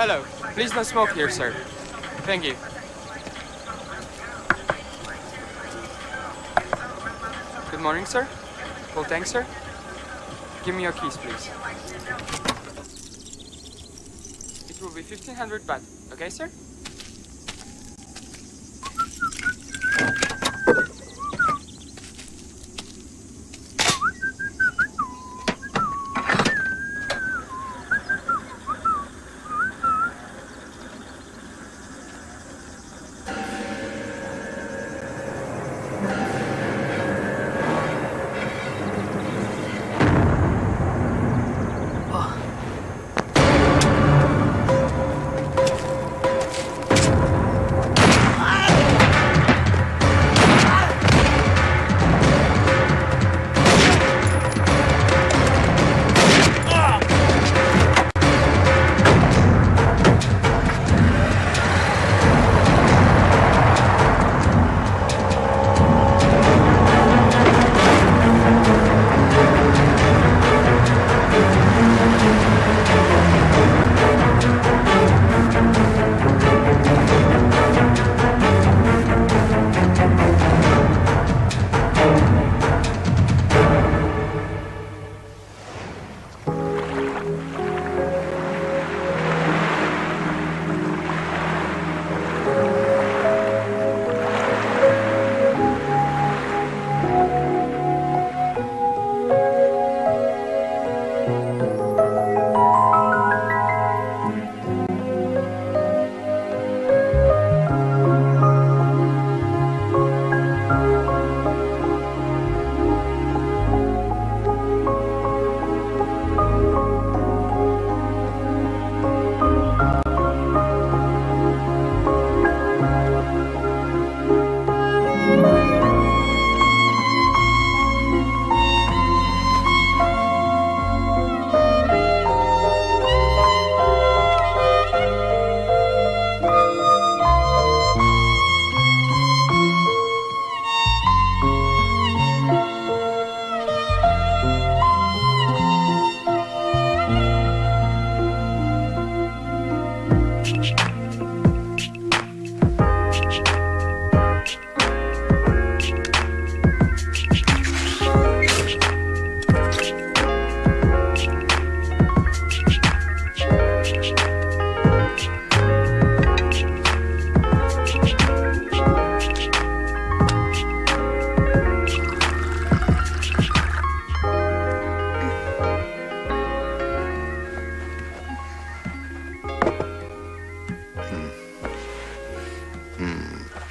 hello. Please no smoke here, sir. Thank you. Good morning, sir. Full tank, sir. Give me your keys, please. It will be 1500 baht. Okay, sir?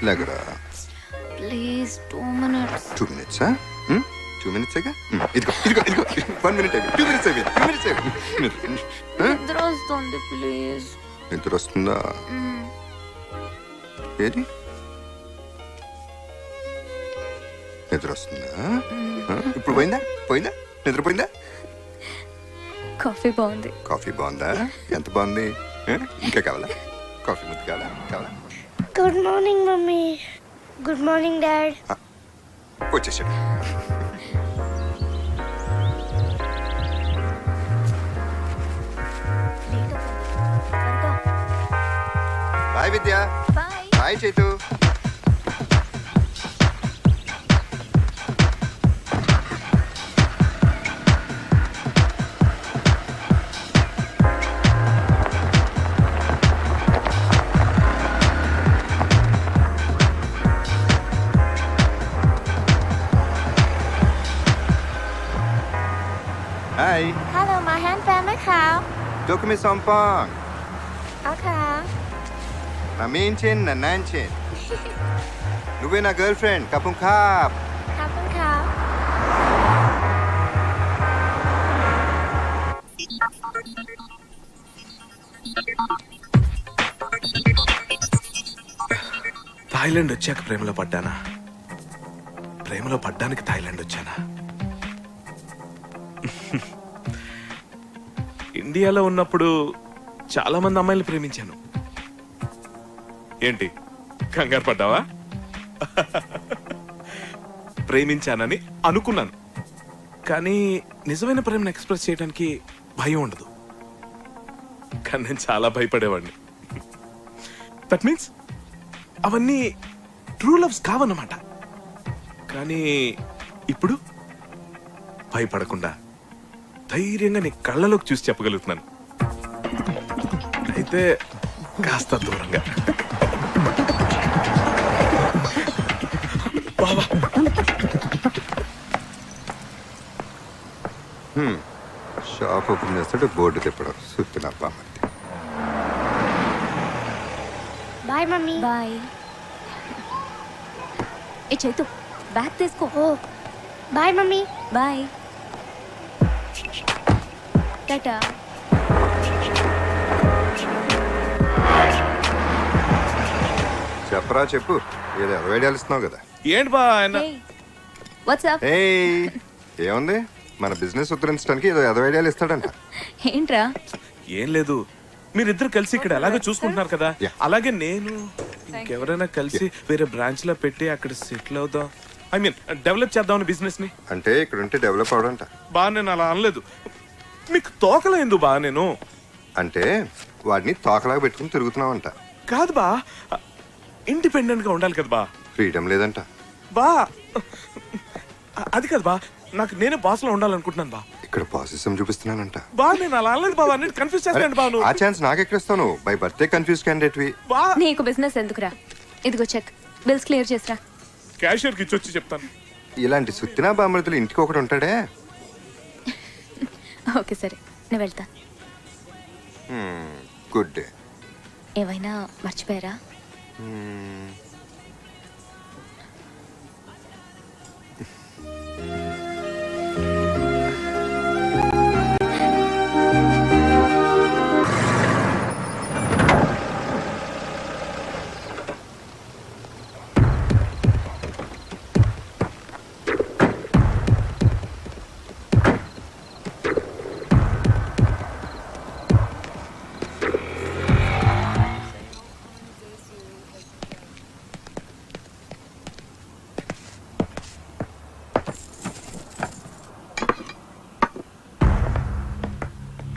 Lagra. Please, 2 minutes. 2 minutes, huh? 2 minutes aga? Idigo. 1 minute ayindi. 2 minutes ayindi. నిద్ర వస్తుంది please. నిద్ర వస్తుందా? ఏది? నిద్ర వస్తుందా? ఇప్పుడు పోయిందా? నిద్రపోయిందా? Coffee బాగుంది. కాఫీ బాగుందా? ఎంత బాగుంది? ఇంకా కావాలా? కాఫీ ముద్దు కావాలా? Good morning mummy. Good morning dad. వచ్చేసాడు. Bye Vidya. Bye Chaitu. Hi. Hello, my handbag ไหมคะ Doku mi sompong. อ๋อค่ะ Na minchin na nanchin. నువ్వే నా గర్ల్ ఫ్రెండ్ కపుం కాప్. ขอบคุณค่ะ థాయిలాండ్ వచ్చాక ప్రేమలో పడ్డానా? ప్రేమలో పడ్డానికి థాయిలాండ్ వచ్చానా? ఇండియాలో ఉన్నప్పుడు చాలా మంది అమ్మాయిలు ప్రేమించాను. ఏంటి కంగారు పడ్డావా? ప్రేమించానని అనుకున్నాను, కానీ నిజమైన ప్రేమను ఎక్స్ప్రెస్ చేయడానికి భయం ఉండదు. కానీ నేను చాలా భయపడేవాడిని. దట్ మీన్స్ అవన్నీ ట్రూ లవ్స్ కావన్నమాట. కానీ ఇప్పుడు భయపడకుండా ధైర్యంగా నీ కళ్ళలోకి చూసి చెప్పగలుగుతున్నాను. అయితే కాస్త దూరంగా. బావా షాప్ ఓపెన్ చేస్తాడు, బోర్డు తిప్పడం సుత్తిన బామ్మర్ది. Bye mummy. బాయ్. ఏ చైతు బ్యాగ్ తీసుకో. ఓ బాయ్ మమ్మీ. బాయ్. టాటా. చెప్పరా చెప్పు, ఏదో ఐడియాలు ఇస్తున్నావు కదా. ఏంటి బా ఆయన వాట్సాప్? ఏయ్ ఏముంది, మన బిజినెస్ ఉద్ధరించడానికి ఏదో ఐడియాలు ఇస్తాడంట. ఏంట్రా? ఏం లేదు, మీరిద్దరు కలిసి ఇక్కడ ఎలాగో చూసుకుంటున్నారు కదా, Yeah. అలాగే నేను ఇంకెవరైనా కలిసి వేరే బ్రాంచ్ లో పెట్టి అక్కడ సెటిల్ అవుదాం, ఐ మీన్ డెవలప్ చేద్దామని బిజినెస్ ని. అంటే ఇక్కడ ఉంటే డెవలప్ అవడంట. బా నేను అలా అనలేదు, మీకు తోకలేదు బా. నేను అంటే వాడిని తోకలాగా పెట్టుకుని తిరుగుతున్నావంట. కాదు బా, ఇండిపెండెంట్ గా ఉండాలి కదా బా. ఫ్రీడమ్ లేదంట. బా అది కాదు బా, నాకు నేనే బాస్ లో ఉండాలనుకుంటున్నాను బా. ఇక్కడ పాసిజం చూపిస్తున్నానంట. బా నేను అలా అనలేదు బాబా, నేను కన్ఫ్యూజ్ చేస్తాను బా. ఆ ఛాన్స్ నాకెక్కడిస్తాను, బై బర్త్డే కన్ఫ్యూజ్ క్యాండిడేట్ వి. బా నీకు బిజినెస్ ఎందుకురా? ఇదిగో చెక్, బిల్స్ క్లియర్ చేసిరా. క్యాషియర్ కి ఇచ్చి వచ్చి చెప్తాను. ఇలాంటి సుత్తినా బామ్మర్తులు ఇంటికి ఒకటి ఉంటాడే. ఓకే సరే, నేను వెళ్తా. Good day. ఏమైనా మర్చిపోయారా?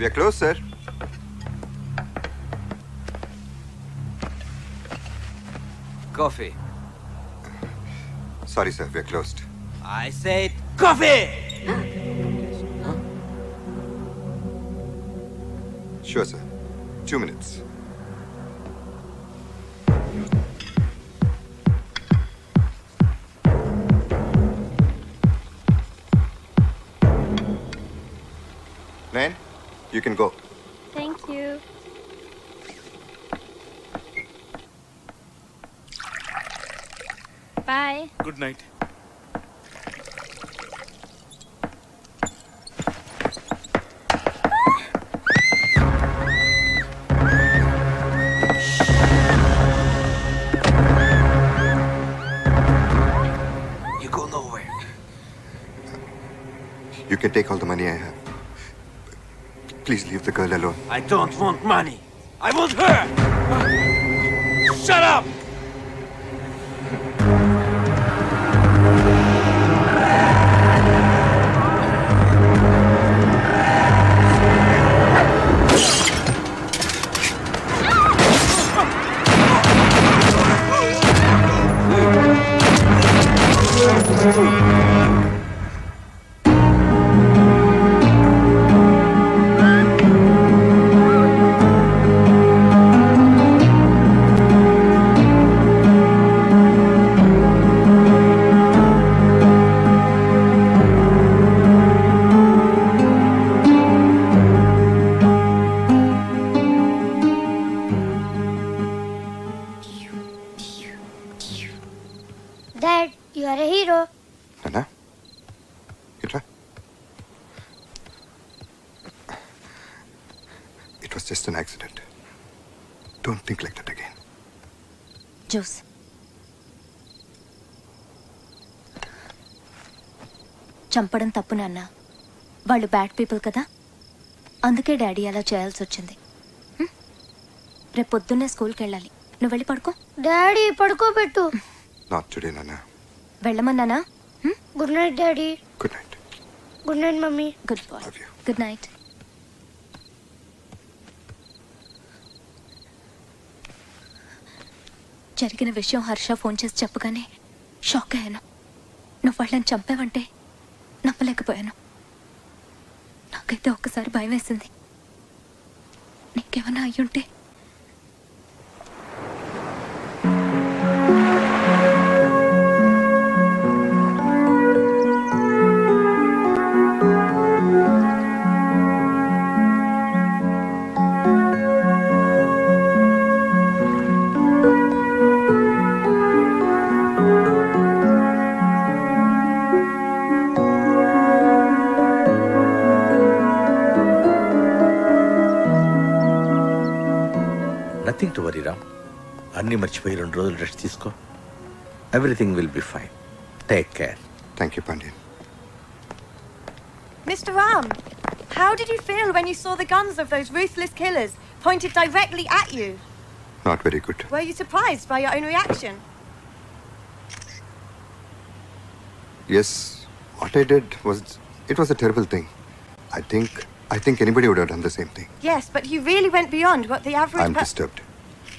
We are closed, sir. Coffee. Sorry, sir. We are closed. I said coffee! Sure, sir. 2 minutes. Nain, you can go. Thank you. Bye. Good night. You go nowhere. You can take all the money I have. Please leave the girl alone. I don't want money. I want her! Shut up! Dad, you are a hero. Nana? Itra? It was just an accident. Don't think like that again. Juice. చంపడం తప్పు నాన్న, వాళ్ళు bad people కదా, అందుకే daddy అలా చేయాల్సి వచ్చింది. రేపు పొద్దున్నే స్కూల్కి వెళ్ళాలి, నువ్వు వెళ్ళి పడుకో. డాడీ పడుకోబెట్టు. Not today, Nana. వెళ్ళమన్నానా? Good night daddy. Good night. Good night mummy. Good boy. Love you. Good night. జరిగిన విషయం హర్ష ఫోన్ చేసి చెప్పగానే షాక్ అయ్యాను. నువ్వు వాళ్ళని చంపావంటే నమ్మలేకపోయాను. నాకైతే ఒక్కసారి భయం వేసింది. నీకేమన్నా అయ్యుంటే. Nothing to worry Ram. అన్నీ మర్చిపోయి 2 రోజులు రెస్ట్ తీసుకో. Everything will be fine. Take care. Thank you Pandian. Mr. Ram, how did you feel when you saw the guns of those ruthless killers pointed directly at you? Not very good. Were you surprised by your own reaction? Yes, what I did was, it was a terrible thing. I think anybody would have done the same thing. Yes, but you really went beyond what the average I'm disturbed.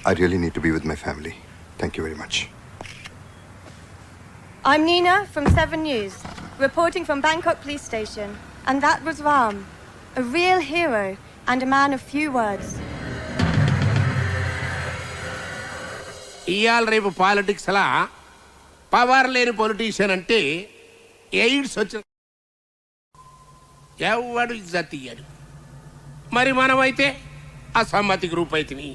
I really need to be with my family. Thank you very much. I'm Nina from 7 News, reporting from Bangkok Police Station. And that was Ram, a real hero and a man of few words. ఇయాల రేపు politics అలా power లేని politician అంటే AIDS వచ్చిన ఎవడు ఇజ్జత్ ఇయ్యాడు. మరి మనమైతే అసమ్మతి గ్రూప్ అయితేని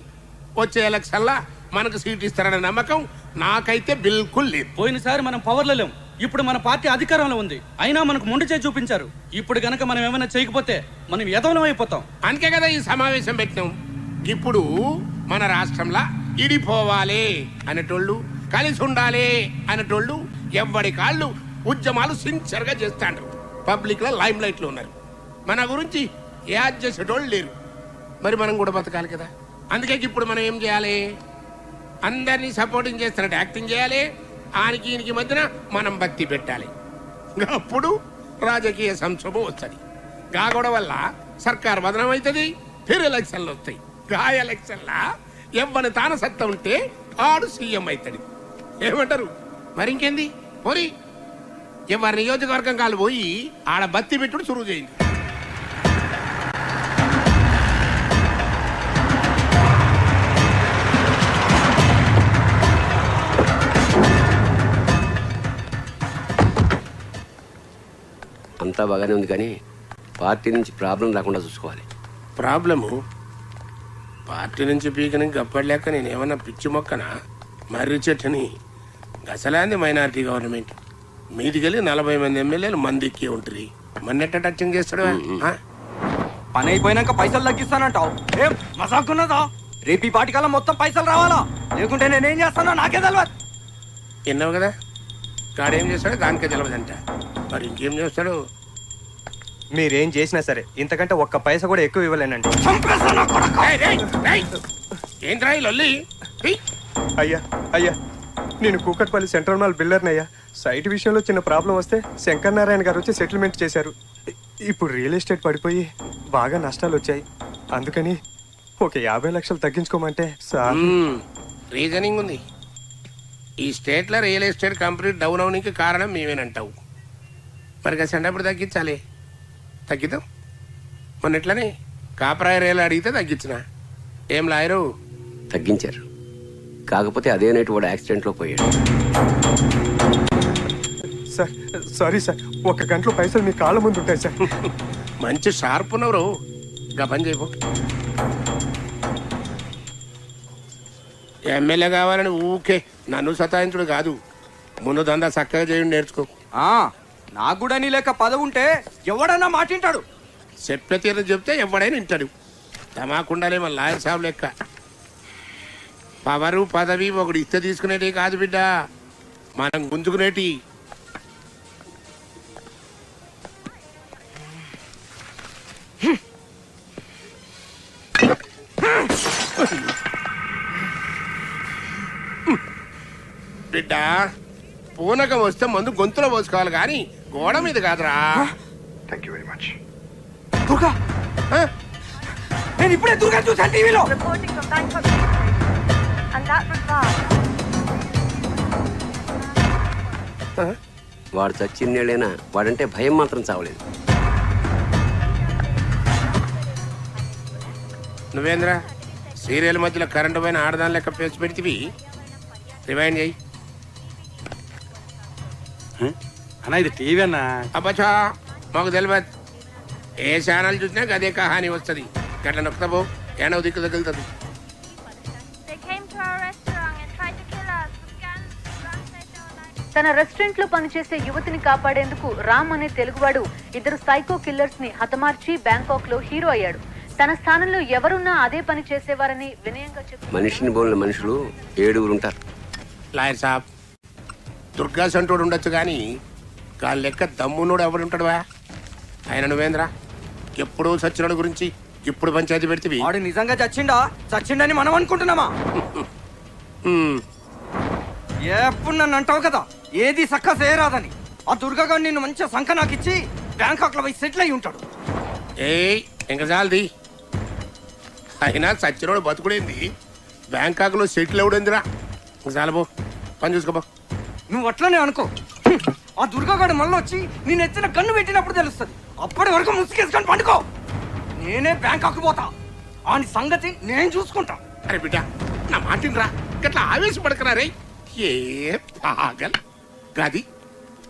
వచ్చే ఎలక్షన్లా మనకు సీట్ ఇస్తారనే నమ్మకం నాకైతే బిల్కుల్ లేదు. పోయినసారి మనం పవర్లో లేం, ఇప్పుడు మన పార్టీ అధికారంలో ఉంది. అయినా మనకు మొండి చేయి చూపించారు. ఇప్పుడు గనక మనం ఏమైనా చేయకపోతే మనం ఎదవలం అయిపోతాం. అందుకే కదా ఈ సమావేశం పెట్టినాం. ఇప్పుడు మన రాష్ట్రంలో ఇడిపోవాలి అనేటోళ్ళు, కలిసి ఉండాలి అనేటోళ్ళు ఎవ్వడి కాళ్ళు ఉద్యమాలు సిన్సియర్గా చేస్తాండ్రు. పబ్లిక్ లో లైమ్ లైట్ లో ఉన్నారు. మన గురించి యాడ్ చేసేటోళ్ళు లేరు. మరి మనం కూడా బతకాలి కదా. అందుకే ఇప్పుడు మనం ఏం చేయాలి? అందరినీ సపోర్టింగ్ చేస్తున్నట్టు యాక్టింగ్ చేయాలి. ఆనికి ఈయనకి మధ్యన మనం భక్తి పెట్టాలి. అప్పుడు రాజకీయ సంక్షోభం వస్తుంది. గాగొడ వల్ల సర్కార్ బదనం అవుతుంది. ఫిర్ ఎలక్షన్లు వస్తాయి. గా ఎలక్షన్లా ఎవ్వని తాన సత్తా ఉంటే ఆడు సీఎం అవుతాడు. ఏమంటారు? మరి ఇంకేంది పోరి, ఎవరి నియోజకవర్గం కాలు పోయి ఆడ బత్తి పెట్టుడు సురువు చేయింది. అంతా బాగానే ఉంది కానీ పార్టీ నుంచి ప్రాబ్లం రాకుండా చూసుకోవాలి. ప్రాబ్లము పార్టీ నుంచి పీకని గప్పలేక నేనేమన్నా పిచ్చి మొక్కనా? మర్రి చెట్టుని గసలాంది మైనారిటీ గవర్నమెంట్ మీదికెళ్ళి 40 మంది ఎమ్మెల్యేలు మంది ఎక్కి ఉంటుంది. మన్నెట్ట టచింగ్ చేస్తాడు. పని అయిపోయినాక పైసలు తగ్గిస్తానంటావు. ఏం మసాకున్నదా? రేపు ఈ పాటికల్లా మొత్తం పైసలు రావాలా, లేకుంటే నేనేం చేస్తానో నాకే తెలియదు. విన్నావు కదా, కాడేం చేస్తాడో దానికే తెలియదంట. మరి ఇంకేం చేస్తాడు? మీరేం చేసినా సరే ఇంతకంటే ఒక్క పైసా కూడా ఎక్కువ ఇవ్వలేనండి. ఏంట్రా ఈ లొల్లి? అయ్యా అయ్యా, నేను కూకట్పల్లి సెంట్రల్ మాల్ బిల్డర్ని అయ్యా. సైట్ విషయంలో చిన్న ప్రాబ్లం వస్తే శంకర్ నారాయణ గారు వచ్చి సెటిల్మెంట్ చేశారు. ఇప్పుడు రియల్ ఎస్టేట్ పడిపోయి బాగా నష్టాలు వచ్చాయి. అందుకని ఒక 50 లక్షలు తగ్గించుకోమంటే సార్. రీజనింగ్ ఉంది. ఈ స్టేట్ లో రియల్ ఎస్టేట్ కంపెనీ డౌన్ అవడానికి కారణం మేమేనంటావు. మరి కసండి అప్పుడు తగ్గించాలి. తగ్గిద్దాం. మొన్న ఎట్లనే కాపరాయ రేలు అడిగితే తగ్గించిన. ఏం లాయరు? తగ్గించారు. కాకపోతే అదే నైట్ వాడు యాక్సిడెంట్లో పోయాడు. సార్ సారీ సార్, 1 గంటలో పైసలు మీ కాళ్ళ ముందు ఉంటాయి సార్. మంచి షార్ప్ ఉన్నవరు. గా పని చేయబో. ఎమ్మెల్యే కావాలని ఊకే నన్ను సతాయించుడు కాదు. ముందు దందా చక్కగా చేయండి, నేర్చుకో. నాకు కూడా నీ లెక్క పదవి ఉంటే ఎవడన్నా మాటింటాడు. చెప్పే తీరు చెప్తే ఎవడైనా వింటాడు. తమాకుండాలే మన లాయర్ సాబ్ లెక్క. పవరు పదవి ఒకటి ఇస్తే తీసుకునేటి కాదు బిడ్డ, మనం గుంజుకునేటి. బిడ్డ పూనకం వస్తే మందు గొంతులో పోసుకోవాలి కానీ గోడ మీద కాదురా. Thank you very much. Durga, నేను ఇప్పుడే దుర్గా చూసాను టీవీలో. Reporting from Bangkok Police Station. And that was Ram, వాడు చచ్చిన్నేళ్ళైనా వాడంటే భయం మాత్రం చావలేదు. నువ్వేంద్ర సీరియల్ మధ్యలో కరెంటు పైన ఆడదాని లెక్క పేచి పెడితివి. రివైండ్ చేయి. అన్నా ఇది టీవీ అన్నా. అబ్బచ్చా మాకు తెలియదు. ఏ ఛానల్ చూసినా అదే కహాని వస్తుంది. గట్ల నొక్కుతాబో ఏడవ దిక్కు తగులుతుంది. తన రెస్టారెంట్ లో పనిచేసే యువతిని కాపాడేందుకు రామ్ అనే తెలుగువాడు ఇద్దరు సైకో కిల్లర్స్ ని హతమార్చి బ్యాంకాక్ లో హీరో అయ్యాడు. తన స్థానంలో ఎవరున్నా అదే పని చేసేవారని వినయంగా చెప్పారు. మనిషిని బోలిన మనుషులు 7 ఉంటారు. లాయర్ సాబ్, దుర్గా సంటోడు ఉండొచ్చు కానీ గాలి లెక్క దమ్మునోడు ఎవడుంటాడువా? ఆయన నువ్వేంద్రా ఎప్పుడూ సచ్చినోడు గురించి ఇప్పుడు పంచాయతీ పెడితే వాడు నిజంగా చచ్చిండని మనం అనుకుంటున్నామా? ఎప్పుడు నన్ను అంటావు కదా ఏది సక్క చేయరాదని. ఆ దుర్గాగాడు నిన్ను మంచిగా సంఖ నాకిచ్చి బ్యాంకాక్ లో పోయి సెటిల్ అయి ఉంటాడు. ఏయ్ ఇంకా చాలది. అయినా సచ్చినోడు బతుకుడేంది, బ్యాంకాక్ లో సెటిల్ ఎవడేందిరా? ఇంకా చాలబో, పని చూసుకోబో. నువ్వు అట్లనే అనుకో. ఆ దుర్గాగాడు మళ్ళీ వచ్చి నేను ఎత్తిన కన్ను పెట్టినప్పుడు తెలుస్తుంది. అప్పటి వరకు ముసుకేసుకొని పండుకో. నేనే బ్యాంకాక్ పోతా. ఆని సంగతి నేను చూసుకుంటా. అరే బిడ్డ నా మాటినరా, గట్లా ఆవేశపడకరా. ఏ పాగల్ గది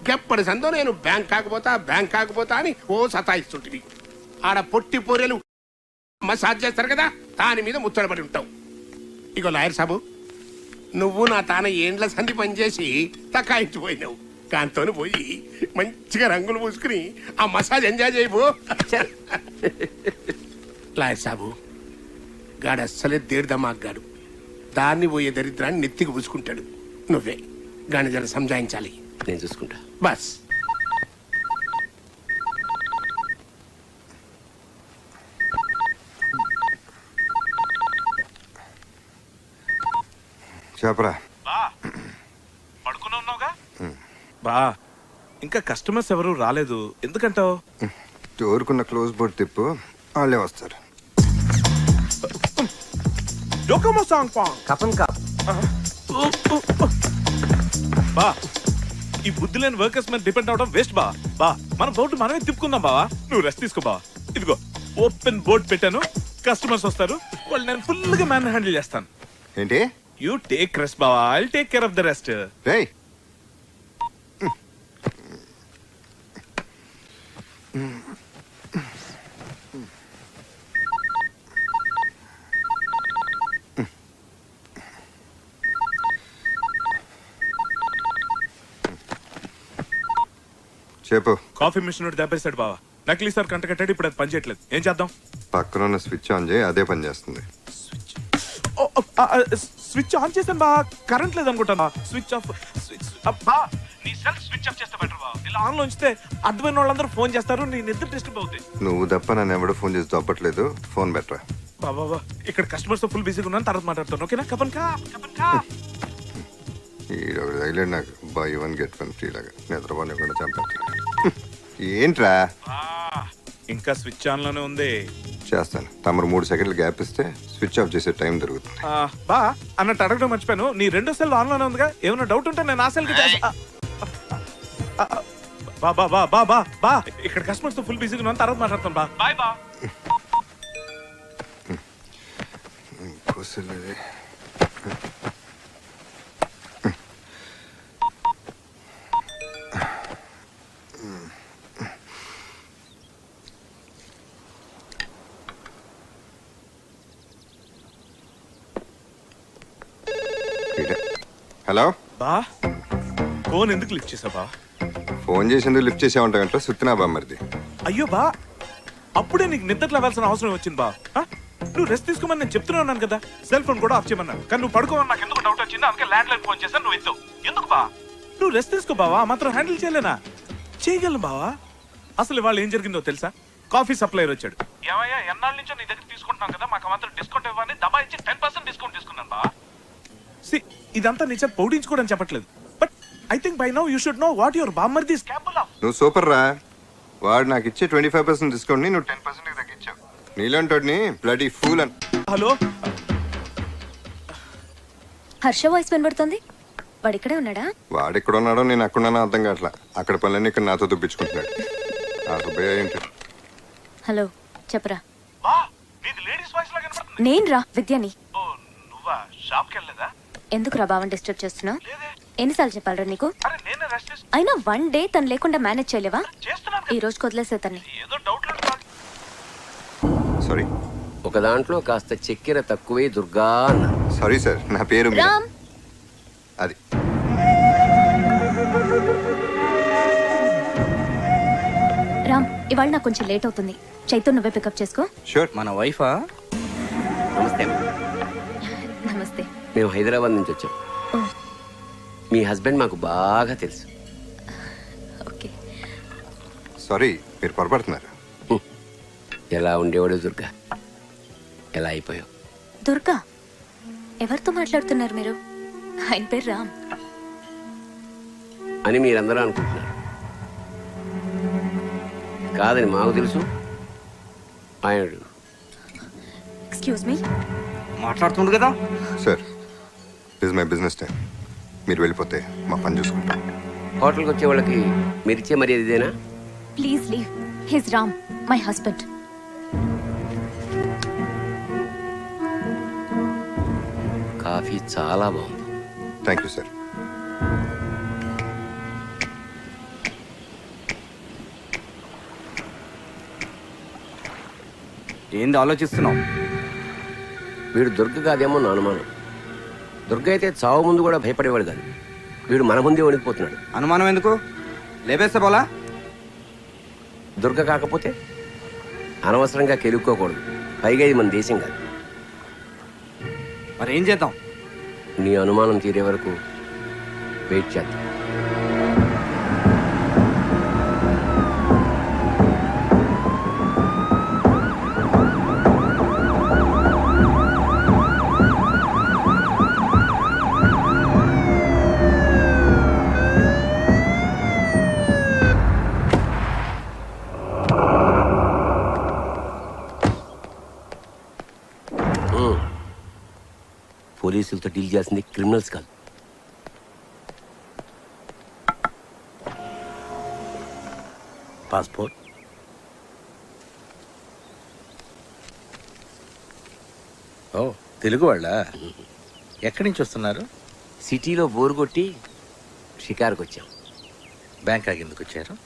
గప్పటి సందో నేను బ్యాంక్ కాకపోతా అని ఓ సతాయిస్తుంటివి. ఆడ పొట్టి పొరెలు మసాజ్ చేస్తారు కదా, దాని మీద ముచ్చటపడి ఉంటావు. ఇగో లాయర్ సాబు, నువ్వు నా తాన ఏండ్ల సంధి పనిచేసి తకాయించిపోయినావు. దాంతో పోయి మంచిగా రంగులు పూసుకుని ఆ మసాజ్ ఎంజాయ్ చేయబో. లాయర్ సాబు, గాడు అస్సలే దేడిదమాగ్గాడు. దాన్ని పోయే దరిద్రాన్ని నెత్తికి పూసుకుంటాడు. నువ్వే గాని జర సంజాయించాలి. నేను చూసుకుంటా. బస్ చెప్పరా. పడుకుని ఉన్నావుగా బా. ఇంకా కస్టమర్స్ ఎవరు రాలేదు ఎందుకంటావు? డోర్కున్న క్లోజ్ బోర్డ్ తిప్పు, వాళ్ళే వస్తారు. డోకమో సాంగ్ పాంగ్ కపన్ కాప్. బా, ఈ బుద్ధి లేని వర్కర్స్ మీద డిపెండ్ అవడం వేస్ట్ బా. బా మన బోర్డు మనమే తిప్పుకుందాం బావా. నువ్వు రెస్ట్ తీసుకో బా. ఇదిగో ఓపెన్ బోర్డ్ పెట్టాను, కస్టమర్స్ వస్తారు, వాళ్ళు నేను ఫుల్ గా మ్యాన్ హ్యాండిల్ చేస్తాను. ఏంటి? యూ టేక్ రెస్ట్ బావా, I'll take care of the rest. రేయ్ చెప్పు. కాఫీ మిషన్ దెబ్బేశాడు బావా. నకిలీ సార్ కంట కట్టాడు, ఇప్పుడు అది పనిచేయట్లేదు. ఏం చేద్దాం? పక్కన ఉన్న స్విచ్ ఆన్ చేయి, అదే పని చేస్తుంది. స్విచ్ ఆన్ చేసాను బా, కరెంట్ లేదు అనుకుంటాను. స్విచ్ ఆఫ్ బా, నీ సెల్ఫ్ స్విచ్ ఆఫ్ చేస్తే బెటర్ బా. ఇలా ఆన్ లో ఉంచితే అర్థమైన వాళ్ళందరూ ఫోన్ చేస్తారు, నీ నిద్ర డిస్టర్బ్ అవుతాయి. నువ్వు తప్ప నన్ను ఎవడో ఫోన్ చేసి దొబ్బట్లేదు. ఫోన్ బెటరా. బాబా ఇక్కడ కస్టమర్స్ తో ఫుల్ బిజీగా ఉన్నాను, తర్వాత మాట్లాడతాను. ఓకేనా? కపన్ కా కపన్ కా. ఈడొకటి తగిలేడు నాకు, బై 1 get 1 ఫ్రీ లాగా. నిద్రపోని కూడా చంపేస్తాడు. ఏంట్రా? ఇంకా స్విచ్ ఆన్ లోనే ఉంది. చేస్తాను. తమరు 3 సెకండ్లు గ్యాప్ ఇస్తే స్విచ్ ఆఫ్ చేసే టైం దొరుకుతుంది. బా అన్నట్టు అడగడం మర్చిపోయాను, నీ 2వ సెల్ ఆన్ లోనే ఉందిగా. ఏమైనా డౌట్ ఉంటే నేను ఆ సెల్ కి బా బా బా బా బా బా. ఇక్కడ కస్టమర్స్ తో ఫుల్ బిజీగా ఉన్నాను, తర్వాత మాట్లాడతాను బా. బాయ్ బా. హలో బా, ఫోన్ ఎందుకు లిఫ్ట్ చేసావు బా? ఫోన్ చేసేందుకు లిఫ్ట్ చేసే ఉంటాయంట. సుత్తినా బామ్మరిది. అయ్యో బా, అప్పుడే నీకు నిద్ర లేవాల్సిన అవసరం వచ్చింది బా. నువ్వు రెస్ట్ తీసుకోమని నేను చెప్తూనే ఉన్నాను కదా. సెల్ ఫోన్ కూడా ఆఫ్ చేయమన్నాను, కానీ నువ్వు పడుకోమని నాకు ఎందుకు డౌట్ వచ్చింది. అందుకే ల్యాండ్ లైన్ ఫోన్ చేశాను, నువ్వు ఎత్తు. ఎందుకు బా? నువ్వు రెస్ట్ తీసుకో బావా, మాత్రం హ్యాండిల్ చేయలేనా? చేయగలను బావా. అసలు ఇవాళ ఏం జరిగిందో తెలుసా? కాఫీ సప్లైర్ వచ్చాడు. ఏమయ్యా, ఎన్నాళ్ళ నుంచో నీ దగ్గర తీసుకుంటున్నాం కదా, మాకు మాత్రం డిస్కౌంట్ ఇవ్వని దబా ఇచ్చి 10% డిస్కౌంట్ తీసుకున్నాను బా. ఇదంతా నిజం పౌడించుకోవడం చెప్పట్లేదు, but I think by now you should know what your బామ్మర్ది ఇస్ కేపబుల్ ఆఫ్. నువ్వు సూపర్ రా. వాడు నాకు ఇచ్చే 25% డిస్కౌంట్ ని నువ్వు 10% తగ్గించావు. నీలాంటి బ్లడీ ఫూల్ అని. హలో, హర్ష వాయిస్ వినబడుతుంది. వాడు ఇక్కడే ఉన్నాడా? వాడు ఎక్కడ ఉన్నాడో నేను ఎక్కడున్నానో అర్థం కావట్లా. అక్కడ పనులన్నీ ఇక్కడ నాతో దుప్పించుకుంటున్నాడు. ఆ సుబ్బయ్య ఏంటి? హలో, చెప్పరా. బా నీది లేడీస్ వాయిస్ లాగా వినపడుతుంది. నేను రా విద్యని. ఓ నువ్వా? షాప్కి వెళ్ళలేదా? ఎందుకురా బావని డిస్టర్బ్ చేస్తున్నావు? ఎన్నిసార్లు చెప్పాలరా నీకు? అరే నేనే రెస్ట్ చేసి అయినా 1 డే తను లేకుండా మేనేజ్ చేయలేవా? చేస్తున్నాను. ఈ రోజుకి వదిలేసే తన్ని. ఏదో డౌట్ సారీ ఒక దాంట్లో కాస్త చక్కెర తక్కువే దుర్గా అన్న. సారీ సార్, నా పేరు మీనా. రామ్, అది రామ్, ఇవాళ నాకు కొంచెం లేట్ అవుతుంది. చైతన్ నువ్వే పికప్ చేసుకో. షూర్. మన వైఫా? నమస్తే. నమస్తే. మేము హైదరాబాద్ నుంచి వచ్చాం. ఓ, మీ హస్బెండ్ మాకు బాగా తెలుసు. ఓకే. సారీ, మీరు పొరపడుతున్నారు. ఎలా ఉండేవాడు దుర్గా, ఎలా అయిపోయావు? దుర్గా? ఎవరితో మాట్లాడుతున్నారు మీరు? ఆయన పేరు రామ్. అని మీరందరూ అనుకుంటున్నారు. కాదని మాకు తెలుసు. ఆయన ఎక్స్క్యూజ్ మీ. మాట్లాడుతుండు కదా. Sir, this my business time. మీరు వెళ్ళిపోతే మా పని చూసుకుంటాం. హోటల్కి వచ్చే వాళ్ళకి మీరిచ్చే మర్యాద ఇదేనా? Please leave. His Ram, my husband. Coffee చాలా బాగుంది. Thank you sir. ఏంది ఆలోచిస్తున్నావు? వీడు దుర్గ కాదేమో నా అనుమానం. దుర్గ అయితే చావు ముందు కూడా భయపడేవాడు కాదు. వీడు మన ముందే వణికిపోతున్నాడు. అనుమానం ఎందుకు? లేపేస్తే పోలా? దుర్గ కాకపోతే అనవసరంగా కెలుక్కోకూడదు. పైగా ఇది మన దేశం కాదు. మరి ఏం చేద్దాం? నీ అనుమానం తీరే వరకు వెయిట్ చేద్దాం. పోలీసులతో డీల్ చేసింది క్రిమినల్స్ కాదు. పాస్పోర్ట్. ఓ, తెలుగు వాళ్ళ? ఎక్కడి నుంచి వస్తున్నారు? సిటీలో బోరు కొట్టి షికారుకు వచ్చాం. బ్యాంకాక్ ఎందుకు వచ్చారు?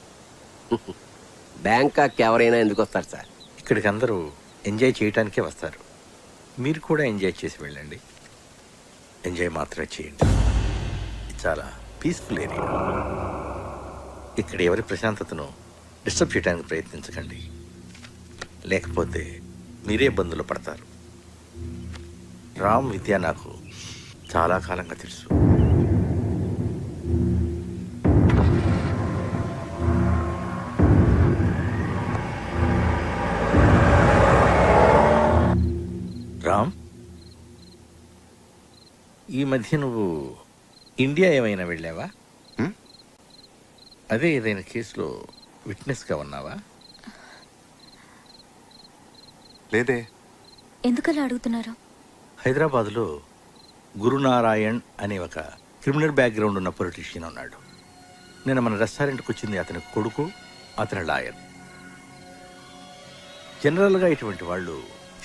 బ్యాంకాక్ ఎవరైనా ఎందుకు వస్తారు సార్? ఇక్కడికి అందరూ ఎంజాయ్ చేయడానికే వస్తారు. మీరు కూడా ఎంజాయ్ చేసి వెళ్ళండి. ఎంజాయ్ మాత్రమే చేయండి. ఇది చాలా పీస్ఫుల్ ఏరియా. ఇక్కడ ఎవరి ప్రశాంతతను డిస్టర్బ్ చేయడానికి ప్రయత్నించకండి, లేకపోతే మీరే ఇబ్బందులు పడతారు. రామ్ విద్య నాకు చాలా కాలంగా తెలుసు. రామ్, ఈ మధ్య నువ్వు ఇండియా ఏమైనా వెళ్ళావా? అదే ఏదైనా కేసులో విట్నెస్గా ఉన్నావా? లేదే. ఎందుకలా అడుగుతున్నారు? హైదరాబాద్లో గురునారాయణ్ అనే ఒక క్రిమినల్ బ్యాక్గ్రౌండ్ ఉన్న పొలిటీషియన్ ఉన్నాడు. నేను మన రెస్టారెంట్కి వచ్చింది అతని కొడుకు, అతని లాయర్. జనరల్గా ఇటువంటి వాళ్ళు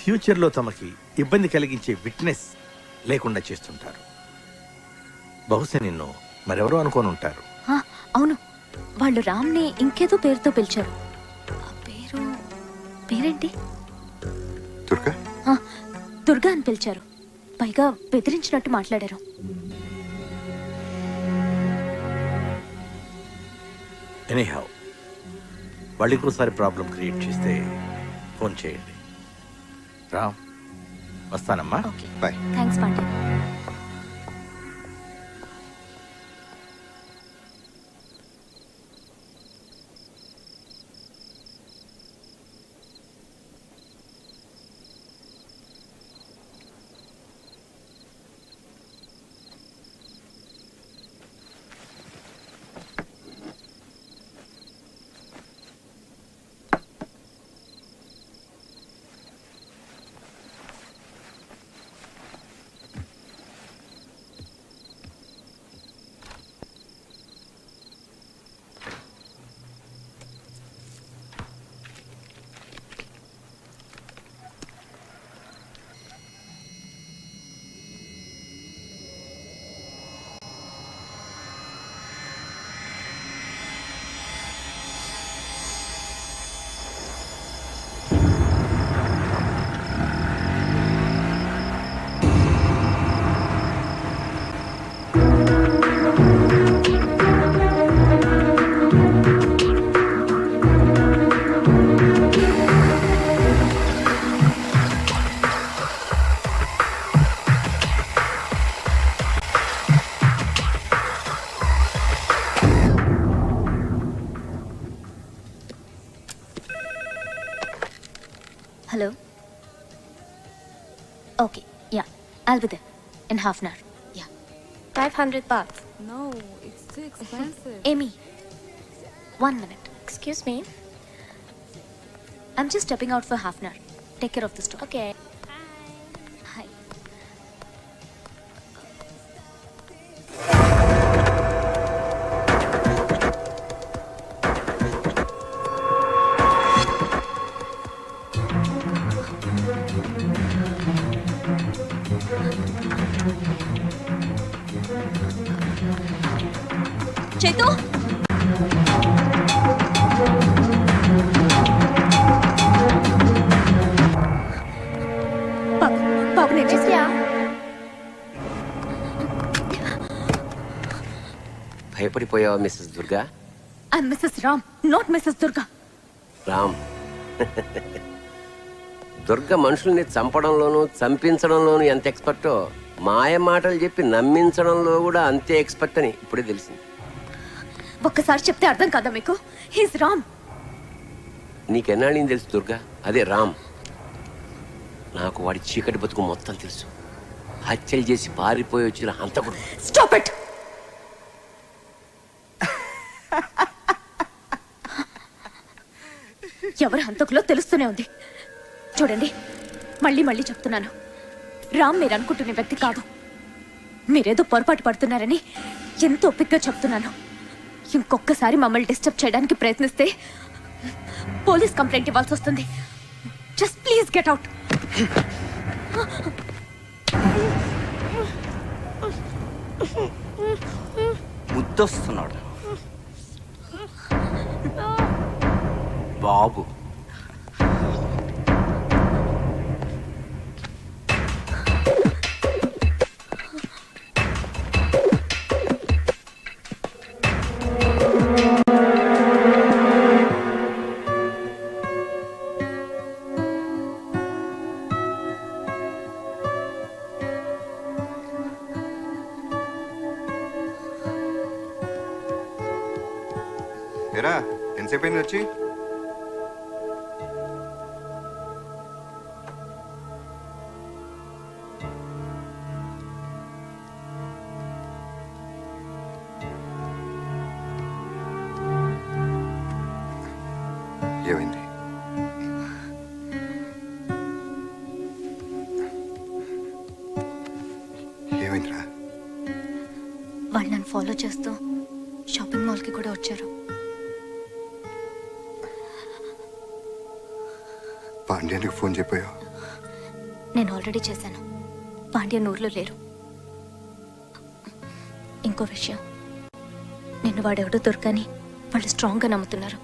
ఫ్యూచర్లో తమకి ఇబ్బంది కలిగించే విట్నెస్ లేకుండా చేస్తుంటారు. బహుశా నిన్ను మరెవరో అనుకోని ఉంటారు. ఆ, అవును, వాళ్ళు రామ్ని ఇంకేదో పేరుతో పిలిచారు. ఆ పేరేంటి? దుర్గా. ఆ, దుర్గా అని పిలిచారు. పైగా బెదిరించినట్టు మాట్లాడారు. ఎనీహౌ, వాళ్ళు ఇంకోసారి ప్రాబ్లం క్రియేట్ చేస్తే ఫోన్ చేయండి. రామ్, వస్తానమ్మా. Okay, bye. Thanks Pandey. Hello? Okay, yeah. I'll be there in half an hour. Yeah. 500 baht. No, it's too expensive. Amy, 1 minute. Excuse me. I'm just stepping out for half an hour. Take care of the store. Okay. Hi. Chetu? బాబు నేను Yes, yeah. భయపడిపోయావా Mrs Durga? I'm Mrs Ram, not Mrs Durga. Ram Durga మనుషుల్ని చంపడంలోనూ చంపించడంలోనూ ఎంత ఎక్స్పర్టో మాయ మాటలు చెప్పి నమ్మించడంలో కూడా అంతే ఎక్స్పర్ట్ అని ఇప్పుడే తెలిసింది. ఒక్కసారి చెప్తే అర్థం కాదా మీకు? హీస్ రామ్. నీకెన్నాళ్ళని తెలుసు దుర్గా? అదే రామ్. నాకు వాడి చీకటి బతుకు మొత్తం తెలుసు. హత్యలు చేసి పారిపోయి వచ్చిన హంతకుడు. Stop it. ఎవరు హంతకులో తెలుస్తూనే ఉంది. చూడండి, మళ్ళీ మళ్ళీ చెప్తున్నాను, రామ్ మీరు అనుకుంటున్న వ్యక్తి కాదు. మీరేదో పొరపాటు పడుతున్నారని ఎంతో ఓపికగా చెప్తున్నాను. ఇంకొకసారి మమ్మల్ని డిస్టర్బ్ చేయడానికి ప్రయత్నిస్తే పోలీస్ కంప్లైంట్ ఇవ్వాల్సి వస్తుంది. Just please get out. ముద్దొస్తున్నాడు బాబు. ఎరా ఎంతసేపు అయింది వచ్చి? ఏమైంది? ఏమైందిరా? వాళ్ళు నన్ను ఫాలో చేస్తూ షాపింగ్ మాల్కి కూడా వచ్చారు. పాండ్యానికి ఫోన్ చెప్పాయో? నేను ఆల్రెడీ చేశాను. పాండ్యన్ ఊర్లో లేరు. ఇంకో విషయం, నిన్ను వాడెవడో దొరకని వాళ్ళు స్ట్రాంగ్గా నమ్ముతున్నారు.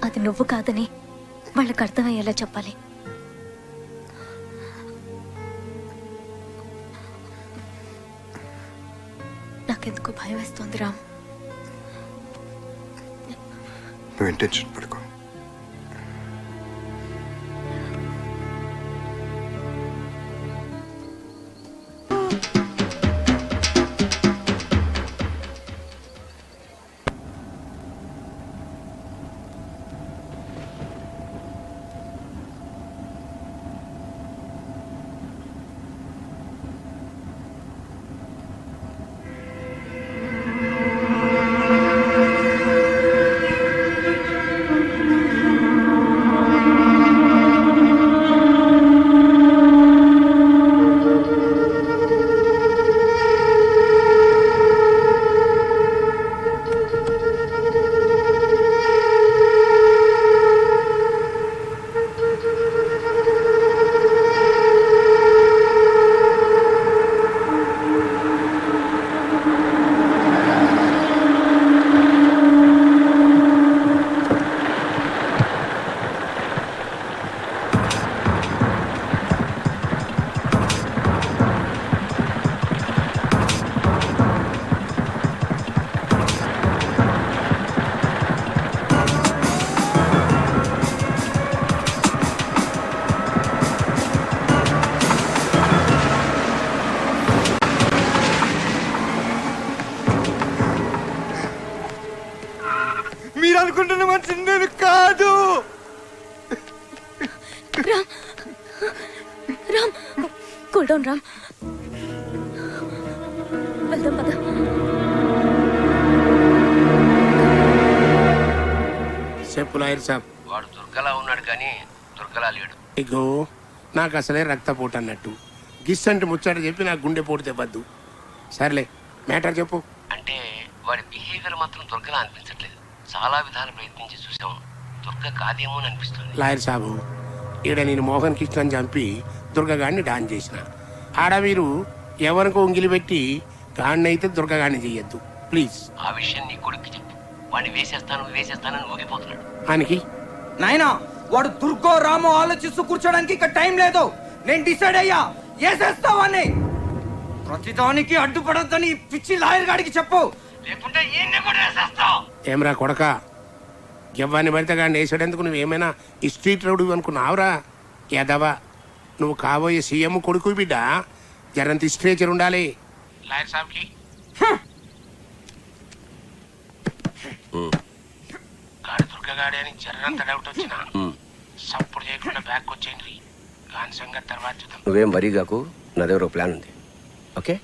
అది నువ్వు కాదని వాళ్ళకి అర్థమయ్యేలా చెప్పాలి. నాకెందుకు భయం వేస్తోంది రామ్. నువ్వు టెన్షన్ పడుకో. అనుకుంటున్న మనిషిని నేను కాదు. Ram Ram cool down Ram. వెళ్దాం పద. చెప్పు లాయర్ సాబ్. వాడు దుర్గలా ఉన్నాడు కానీ దుర్గలా లేడు. ఇగో నాకు అసలే రక్తపోటు అన్నట్టు గిస్సంటి ముచ్చట చెప్పి నాకు గుండె పోటు తెవ్వద్దు. సర్లే మ్యాటర్ చెప్పు. అంటే వాడి బిహేవియర్ మాత్రం దుర్గలా అనిపించట్లేదు. చాలా విధాలు ప్రయత్నించి చూసాము, దుర్గ కాదేమో అని అనిపిస్తుంది. లాయర్ సాబు, ఈడ నేను మోహన్ కృష్ణని చంపి దుర్గగాడిని డాన్ చేసిన. ఆడ మీరు ఎవరికో ఉంగిలి పెట్టి గాడిని అయితే దుర్గగాడిని చెయ్యొద్దు ప్లీజ్. ఆ విషయం నీ కొడుక్కి చెప్పు. వాడిని వేసేస్తానని ఊగిపోతున్నాడు. ఆయనకి నాయనా వాడు దుర్గో రామో ఆలోచిస్తూ కూర్చోడానికి ఇక టైం లేదు. నేను డిసైడ్ అయ్యా, వేసేస్తావని. ప్రతిదానికి అడ్డుపడొద్దని పిచ్చి లాయర్ గాడికి చెప్పు, లేకుంటే ఈయన్ని కూడా వేసేస్తావు. ఏమరా కొడక, ఎవ్వని పడితే గాడిని వేసాడేందుకు నువ్వేమైనా ఈ స్ట్రీట్ రౌడీ అనుకున్నావురా? ఎదవా, నువ్వు కాబోయే సీఎం కొడుకు బిడ్డ. జరంత స్ట్రేచర్ ఉండాలి లాయర్ సాబ్కి. గాడి దుర్గగాడి అని జర్రంత డౌట్ వచ్చిన సప్పుడు చేయకుండా బ్యాక్ వచ్చేయండి. గాని సంగతి తర్వాత చూద్దాం. నువ్వేం వరీ కాకు, నా దగ్గర ఒక ప్లాన్ ఉంది. ఓకే?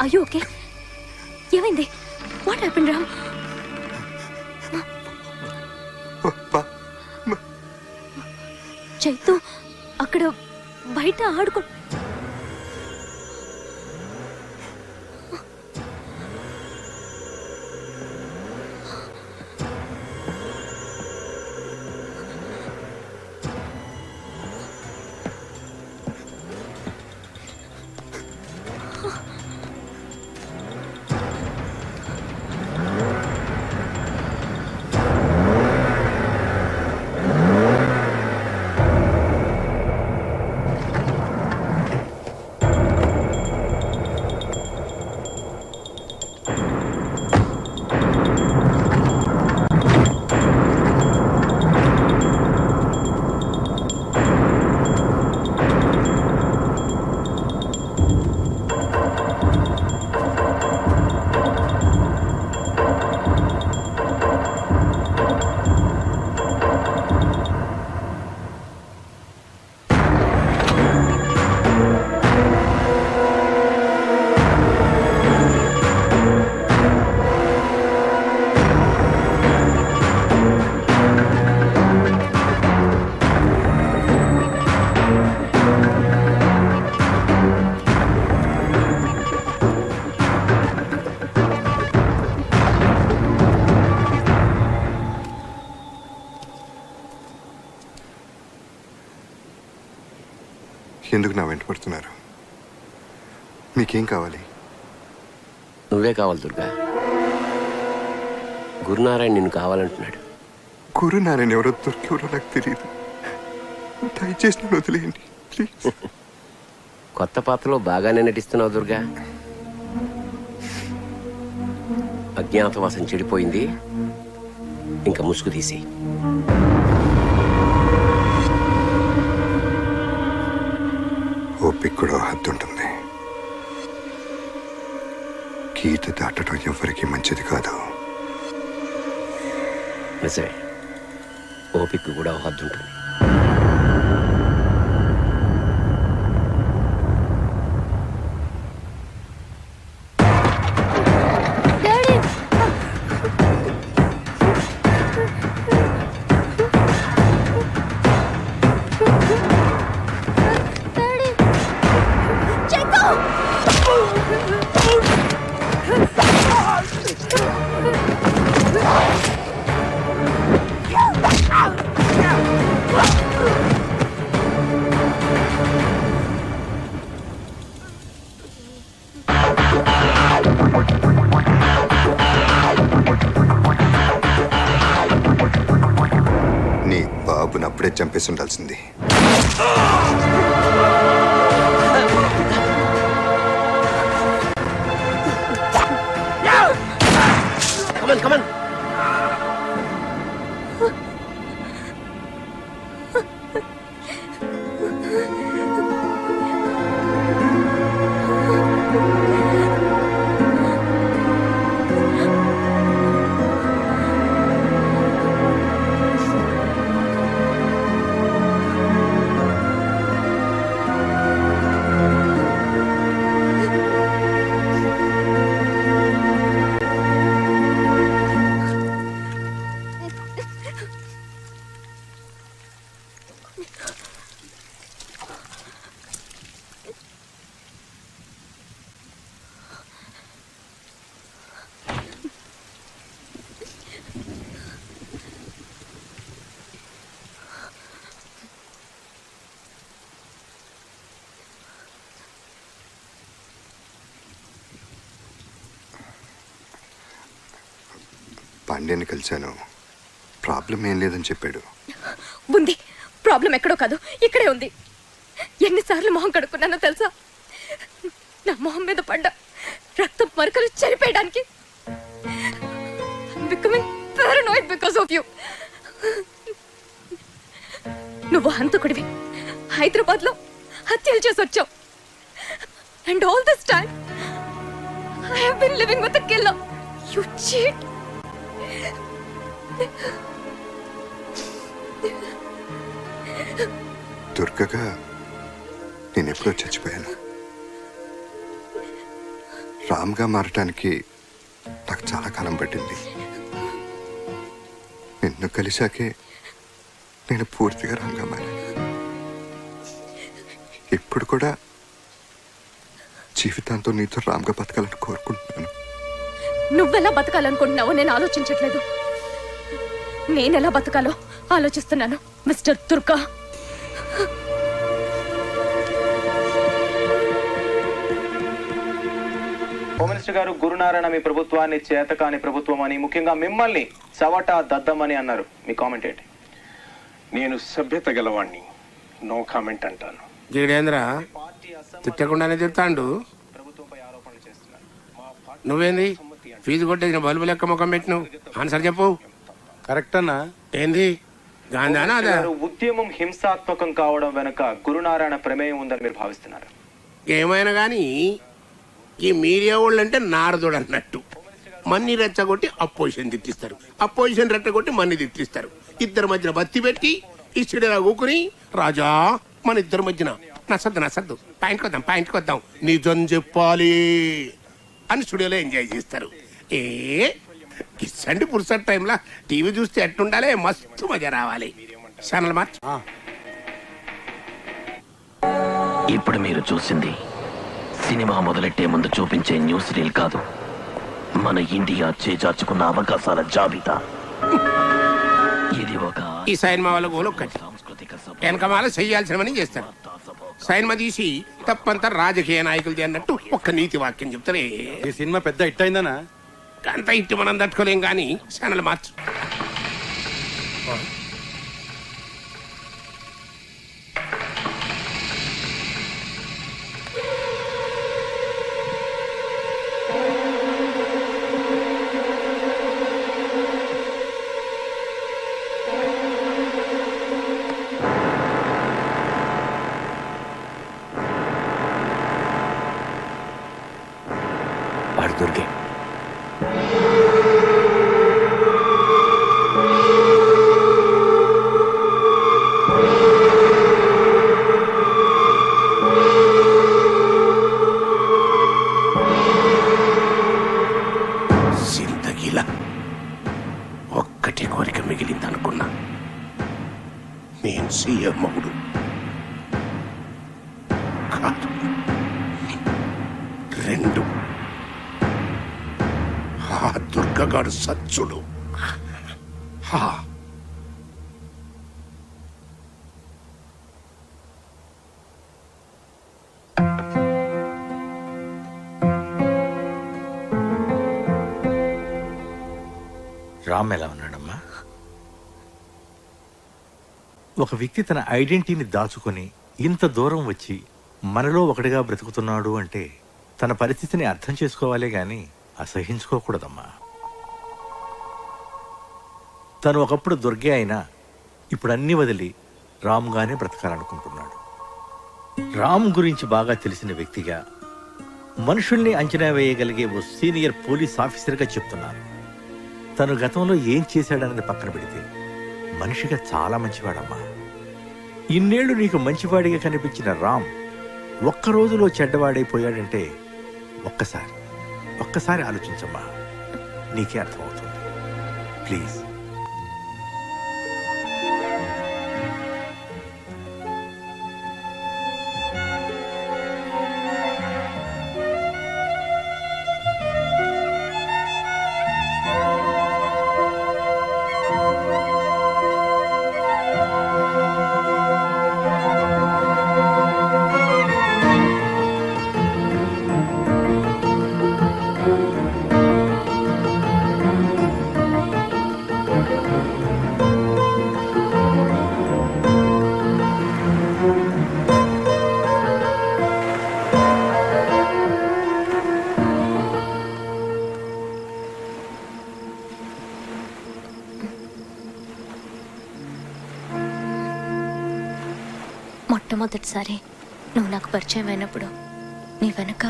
అయ్యో ఓకే, ఏమైంది? What happened Ram? చైతు అక్కడ బయట ఆడుకో. ఎందుకు నా వెంట పడుతున్నారు? మీకేం కావాలి? నువ్వే కావాలి దుర్గా. గురునారాయణ నిన్ను కావాలంటున్నాడు. గురునారాయణ ఎవరో దొరికెవరో నాకు తెలియదు. దయచేసి నన్ను వదిలేయండి ప్లీజ్. కొత్త పాత్రలో బాగానే నటిస్తున్నావు దుర్గా. అజ్ఞాతవాసం చెడిపోయింది, ఇంకా ముసుగు తీసి. ఓపిక కూడా హద్దు ఉంటుంది. గీత దాటడం ఎవరికి మంచిది కాదు. నిజమే, ఓపిక కూడా హద్దు ఉంటుంది. నీ బాబుని అప్పుడే చంపేసి ఉండాల్సింది. పాండ్యాన్ని కలిశాను. ప్రాబ్లం ఏం లేదని చెప్పాడు. ఉంది ప్రాబ్లం, ఎక్కడో కాదు ఇక్కడే ఉంది. ఎన్నిసార్లు మొహం కడుక్కున్నానో తెలుసా? నా మొహం మీద పడ్డ రక్తం మరకలు చెరిపేయడానికి. నువ్వు హంతకుడివి, హైదరాబాద్ లో హత్యలు చేసి వచ్చావు. And all this time I have been living with a killer. You cheat. దుర్గగా నేను ఎప్పుడో చచ్చిపోయాను. రామ్గా మారటానికి నాకు చాలా కాలం పట్టింది. నిన్ను కలిశాకే నేను పూర్తిగా రామ్గా మారాను. ఇప్పుడు కూడా జీవితాంతో నీతో రామ్గా బతకాలని కోరుకుంటున్నాను. నువ్వెలా బతకాలనుకుంటున్నావో నేను ఆలోచించట్లేదు. నేనెలా బతకాలో ఆలోచిస్తున్నాను మిస్టర్ దుర్గా. హోమ్ మినిస్టర్ గారు, గురునారాయణ మీ ప్రభుత్వాన్ని చేతకాని ప్రభుత్వం అని, ముఖ్యంగా మిమ్మల్ని చవట దద్దమని అన్నారు. మీ కామెంట్ ఏంటి? నేను సభ్యత గలవాణ్ణి, నో కామెంట్ అంటాను. జీడేంద్ర తిట్టకుండానే చెప్తాండు. నువ్వేంది ఫీజు కొట్టేసిన బల్బు లెక్క ముఖం పెట్టినావు? ఆన్సర్ చెప్పు. కరెక్ట్ అన్నా. ఏంది గాంధానా అదా? ఉద్యమం హింసాత్మకం కావడం వెనుక గురునారాయణ ప్రమేయం ఉందని మీరు భావిస్తున్నారు? ఏమైనా కానీ ఈ మీడియా వాళ్ళు అంటే నారదుడు అన్నట్టు. మన్ని రెచ్చగొట్టి అపోజిషన్ తిట్టిస్తారు, అపోజిషన్ రెచ్చగొట్టి మన్ని తిట్టిస్తారు. ఇద్దరి మధ్యన బత్తి పెట్టి ఇచ్చిడేలా ఊకుని రాజా మన ఇద్దరి మధ్యన నసద్దు పాయింట్కి వద్దాం నిజం చెప్పాలి అని స్టూడియోలో ఎంజాయ్ చేస్తారు. కిస్సండి పురుసట్ టైంలో టీవీ చూస్తే ఎట్టుండాలి, మస్తు మజా రావాలి. Channel March. ఇప్పుడు మీరు చూసింది సినిమా మొదలెట్టే ముందు చూపించే న్యూస్ రీల్ కాదు, మన ఇండియా చేజార్చుకున్న అవకాశాల జాబితా. ఇది ఒక ఈ సైన్మా వాళ్ళ గోలు ఒక్కటి, వెనకమాల చెయ్యాల్సినవని చేస్తారు. సైన్మా తీసి తప్పంతా రాజకీయ నాయకులది అన్నట్టు ఒక్క నీతి వాక్యం చెప్తారే. ఈ సినిమా పెద్ద హిట్ అయిందనా? అంత ఇట్టి మనం తట్టుకోలేం కానీ ఛానల్ మార్చు. నేను సీఎం మగుడు కాదు. 2 ఆ దుర్గగాడు సచ్చుడు. హా రామ్ ఎలా ఉన్నాడమ్మా? ఒక వ్యక్తి తన ఐడెంటిటీని దాచుకొని ఇంత దూరం వచ్చి మనలో ఒకటిగా బ్రతుకుతున్నాడు అంటే తన పరిస్థితిని అర్థం చేసుకోవాలే గాని అసహించుకోకూడదమ్మా. తను ఒకప్పుడు దుర్గే అయినా ఇప్పుడు అన్ని వదిలి రామ్గానే బ్రతకాలనుకుంటున్నాడు. రామ్ గురించి బాగా తెలిసిన వ్యక్తిగా, మనుషుల్ని అంచనా వేయగలిగే ఓ సీనియర్ పోలీస్ ఆఫీసర్గా చెప్తున్నాను. తను గతంలో ఏం చేశాడన్నది పక్కన పెడితే మనిషిగా చాలా మంచివాడమ్మా. ఇన్నేళ్లు నీకు మంచివాడిగా కనిపించిన రామ్ ఒక్క రోజులో చెడ్డవాడైపోయాడంటే ఒక్కసారి ఆలోచించమ్మా, నీకే అర్థమవుతుంది. ప్లీజ్. మొట్టమొదటిసారి నువ్వు నాకు పరిచయం అయినప్పుడు నీ వెనక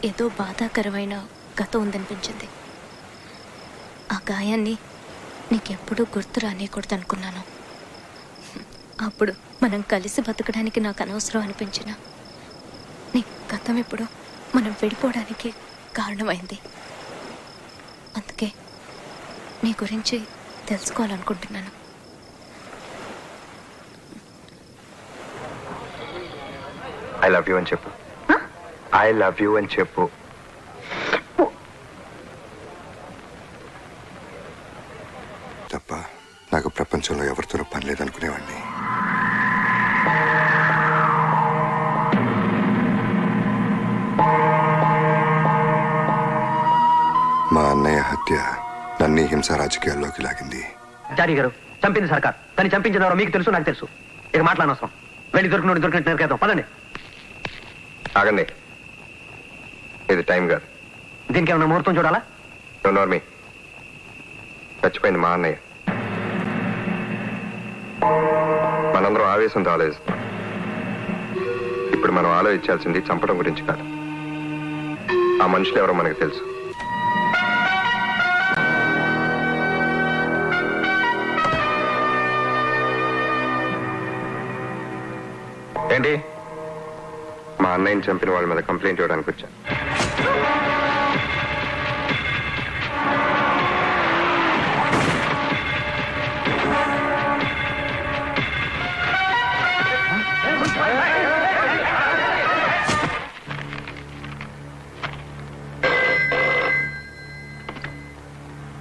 ఏదో బాధాకరమైన గతం ఉందనిపించింది. ఆ గాయాన్ని నీకెప్పుడూ గుర్తు రానియకూడదు అనుకున్నాను. అప్పుడు మనం కలిసి బతకడానికి నాకు అనవసరం అనిపించిన నీ గతం ఇప్పుడు మనం విడిపోవడానికి కారణమైంది. అందుకే నీ గురించి తెలుసుకోవాలనుకుంటున్నాను. ఐ లవ్ యూ అని చెప్పు. ఐ లవ్ యూ అని చెప్పు. తప్ప నాకు ప్రపంచంలో ఎవరితోనూ పని లేదనుకునేవాడిని. మా అన్నయ్య హత్య నన్ను హింస రాజకీయాల్లోకి లాగింది. జారీ గారు, చంపింది సర్కార్. దాన్ని చంపించినవారో మీకు తెలుసు, నాకు తెలుసు. ఇక మాట్లాడనవసరం. వెళ్ళి దొరికినట్టు నరికేద్దాం. పదండి. ఆగండి, ఇది టైం కాదు. దీనికి ఏమన్నా ముహూర్తం చూడాలా? నోర్మి, చచ్చిపోయింది మా అన్నయ్య. మనందరం ఆవేశంతో ఆలోచిస్తాం. ఇప్పుడు మనం ఆలోచించాల్సింది చంపడం గురించి కాదు. ఆ మనుషులు ఎవరో మనకు తెలుసు. ఏంటి? మా అన్నయ్యని చంపిన వాళ్ళ మీద కంప్లైంట్ ఇవ్వడానికి వచ్చాను.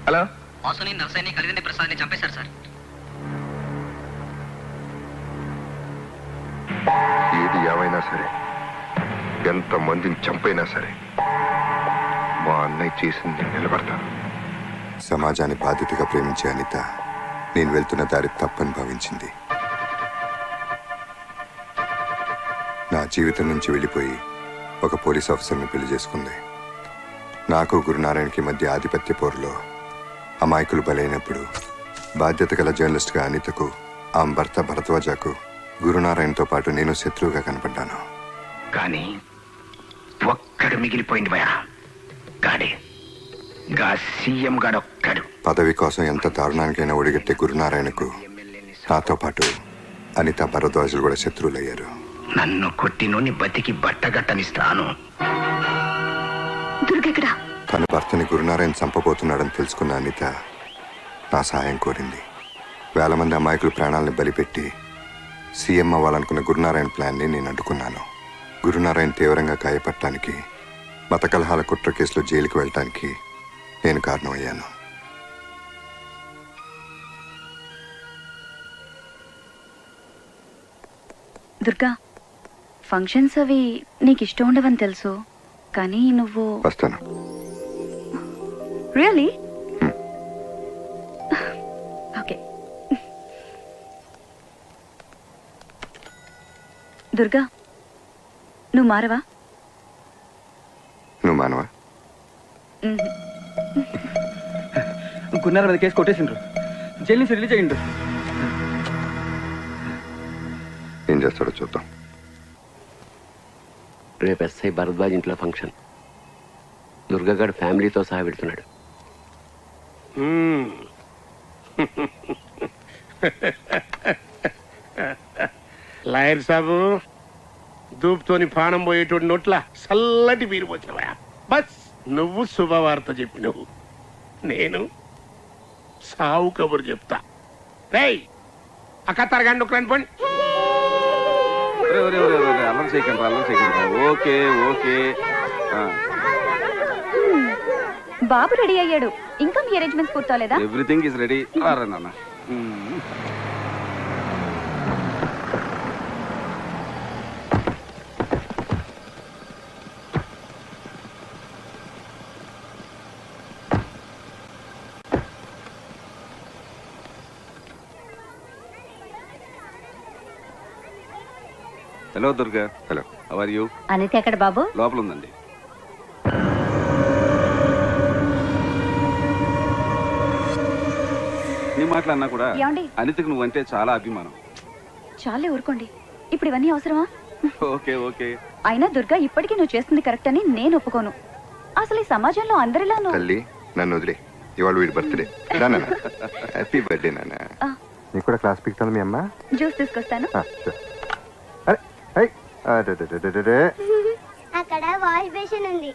హలో, వాసుని, నర్సయ్యని, కలిగింది ప్రసాద్ని చంపేశారు సార్. ఏది ఏమైనా సరే, ఎంత మందిని చంపైనా సరే, మా అన్నయ్య చేసింది నిలబడతాను. సమాజాన్ని బాధ్యతగా ప్రేమించే అనిత నేను వెళ్తున్న దారి తప్పని భావించింది. నా జీవితం నుంచి వెళ్ళిపోయి ఒక పోలీస్ ఆఫీసర్ని పెళ్లి చేసుకుంది. నాకు గురునారాయణకి మధ్య ఆధిపత్య పోరులో అమాయకులు బలైనప్పుడు బాధ్యత గల జర్నలిస్ట్గా అనితకు, ఆమె భర్త భరద్వాజకు గురునారాయణతో పాటు నేను శత్రువుగా కనపడ్డాను. కానీ ఒక్కడు మిగిలిపోయింది భయ. గాడే గా సీఎం గాడొక్కడు. పదవి కోసం ఎంత దారుణానికైనా ఒడిగట్టే గురునారాయణకు నాతో పాటు అనిత, భరద్వాజులు కూడా శత్రువులయ్యారు. నన్ను కొట్టినోని బతికి బట్టగట్టనిస్తాను. తన భర్తని గురునారాయణ చంపబోతున్నాడని తెలుసుకున్న అనిత నా సహాయం కోరింది. వేల మంది అమాయకుల ప్రాణాలను బలిపెట్టి సీఎం అవ్వాలనుకున్న గురునారాయణ ప్లాన్ని నేను అడ్డుకున్నాను. గురునారాయణ తీవ్రంగా గాయపడటానికి, మత కలహాల కుట్ర కేసులో జైలుకి వెళ్ళటానికి నేను కారణమయ్యాను. దుర్గా, ఫంక్షన్స్ అవి నీకు ఇష్టం ఉండవని తెలుసు, కానీ నువ్వు వస్తాను. రియలీ? ఓకే. దుర్గా, నువ్వు మారవా? నువ్వు మానవా? గున్నార మీద కేసు కొట్టేసిండ్రు, జైలు నుంచి రిలీజ్ అయ్యిండ్రు. ఏం చేస్తాడో చూద్దాం. రేపు ఎస్ఐ భరద్వాజ్ ఇంట్లో ఫంక్షన్. దుర్గాగాడు ఫ్యామిలీతో సహా వెళ్తున్నాడు. లాయర్ సాబు, దూపుతోని పానం పోయేటోడి నోట్ల చల్లటి బీరు పోతావా? బస్ నువ్వు శుభవార్త చెప్పినవు, నేను సావు కబురు చెప్తా. రేయ్ అక్క తరగండి ఒక రండి. అల్లం చేయకండి. Okay okay. బాబు రెడీ అయ్యాడు, ఇంకా మీ అరేంజ్మెంట్స్ పూర్తవలేదా? Everything is ready. నాన్న hello Durga. Hello, how are you? Anitha ఎక్కడ బాబు? లోపల ఉందండి. నీ మాటలన్నా కూడా ఏమండి? అనితకు నువ్వంటే చాలా అభిమానం. చాలే ఊరుకోండి, ఇప్పుడు ఇవన్నీ అవసరమా? Okay okay. అయినా దుర్గా, ఇప్పటికీ నువ్వు చేస్తుంది కరెక్ట్ అని నేను ఒప్పుకోను. అసలు ఈ సమాజంలో అందరిలా తల్లి నన్ను వదిలే. ఇవాళ వీడి బర్త్డే. హ్యాపీ బర్త్డే నాన్న. నీకు కూడా క్లాస్ పీకుతాను మీ అమ్మ. జ్యూస్ తీసుకొస్తాను. అక్కడ వాష్ బేసిన్ ఉంది.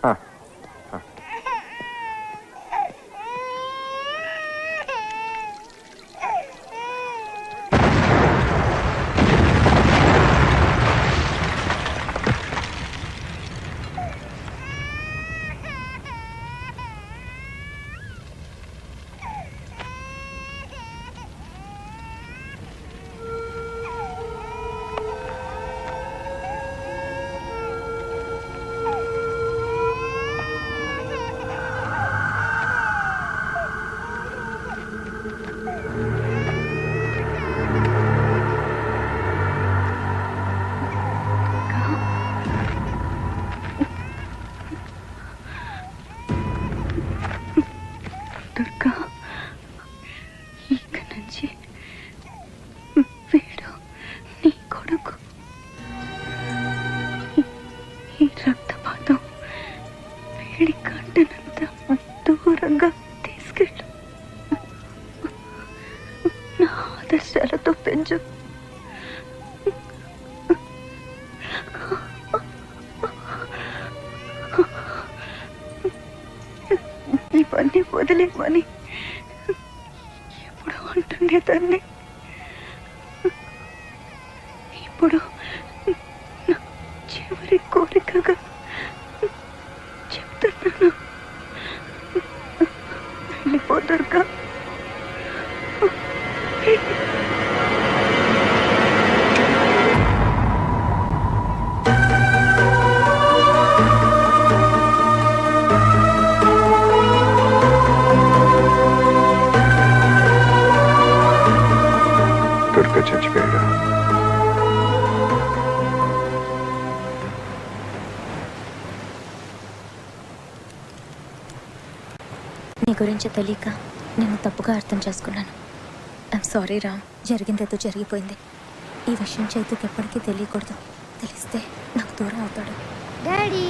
దుర్గా, ఇక నుంచి వీడు నీ కొడుకు. ఈ రక్తపాతం వేడి కంటనంత దూరంగా తీసుకెళ్ళు. నా ఆదర్శాలతో పెంచు. ఇవన్నీ వదిలేమని ఎప్పుడు అంటుండేదాన్ని. ఇప్పుడు నా చివరి కోరికగా చెప్తున్నాను, వెళ్ళిపోతారుగా. దుర్గా చచ్చిపోయాడు. నీ గురించి తెలియక నేను తప్పుగా అర్థం చేసుకున్నాను. I'm sorry Ram. జరిగిందేదో జరిగిపోయింది. ఈ విషయం చైతుకి ఎప్పటికీ తెలియకూడదు. తెలిస్తే నాకు దూరం అవుతాడు. Daddy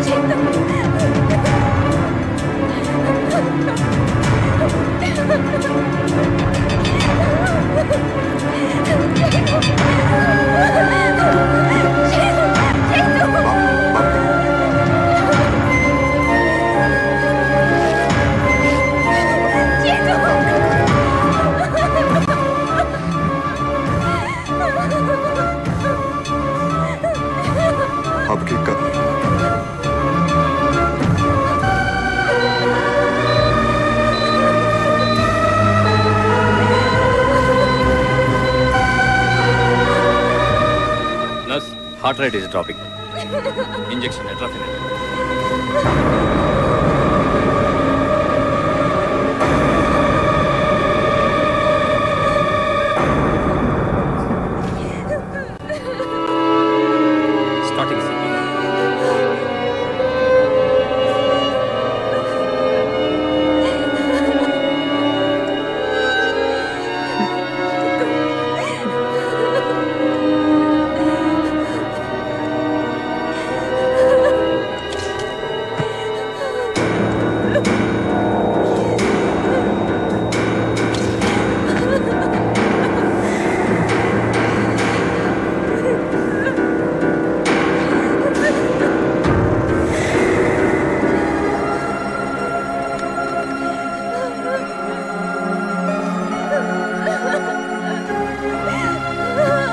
Chaitu heart rate is dropping. Injection atropine. Starting CP.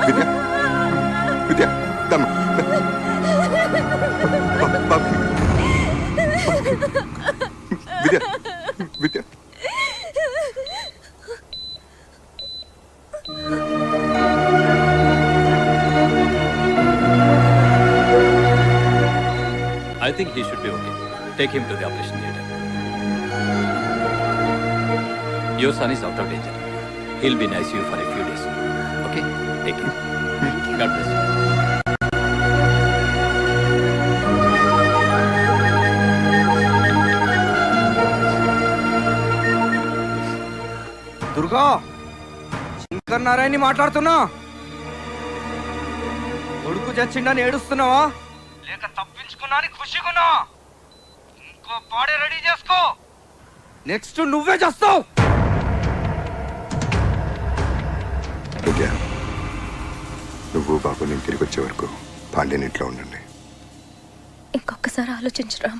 Vidya Vidya దమ్ Vidya Vidya I think he should be okay. Take him to the operation theatre. Your son is out of danger. He'll be in ICU for a few days. Okay? Take care. God bless you. Durga, Shankar నారాయణని మాట్లాడుతున్నా. కొడుకు చచ్చిండని ఏడుస్తున్నావా లేక తప్పించుకున్నా అని ఖుషిగున్నా? ఇంకో పాడే ready చేసుకో, next నువ్వే చేస్తావు. విద్య, నువ్వు బాబు నేను తిరిగి వచ్చే వరకు పాండ్యన్ ఇంట్లో ఉండండి. ఇంకొకసారి ఆలోచించరా.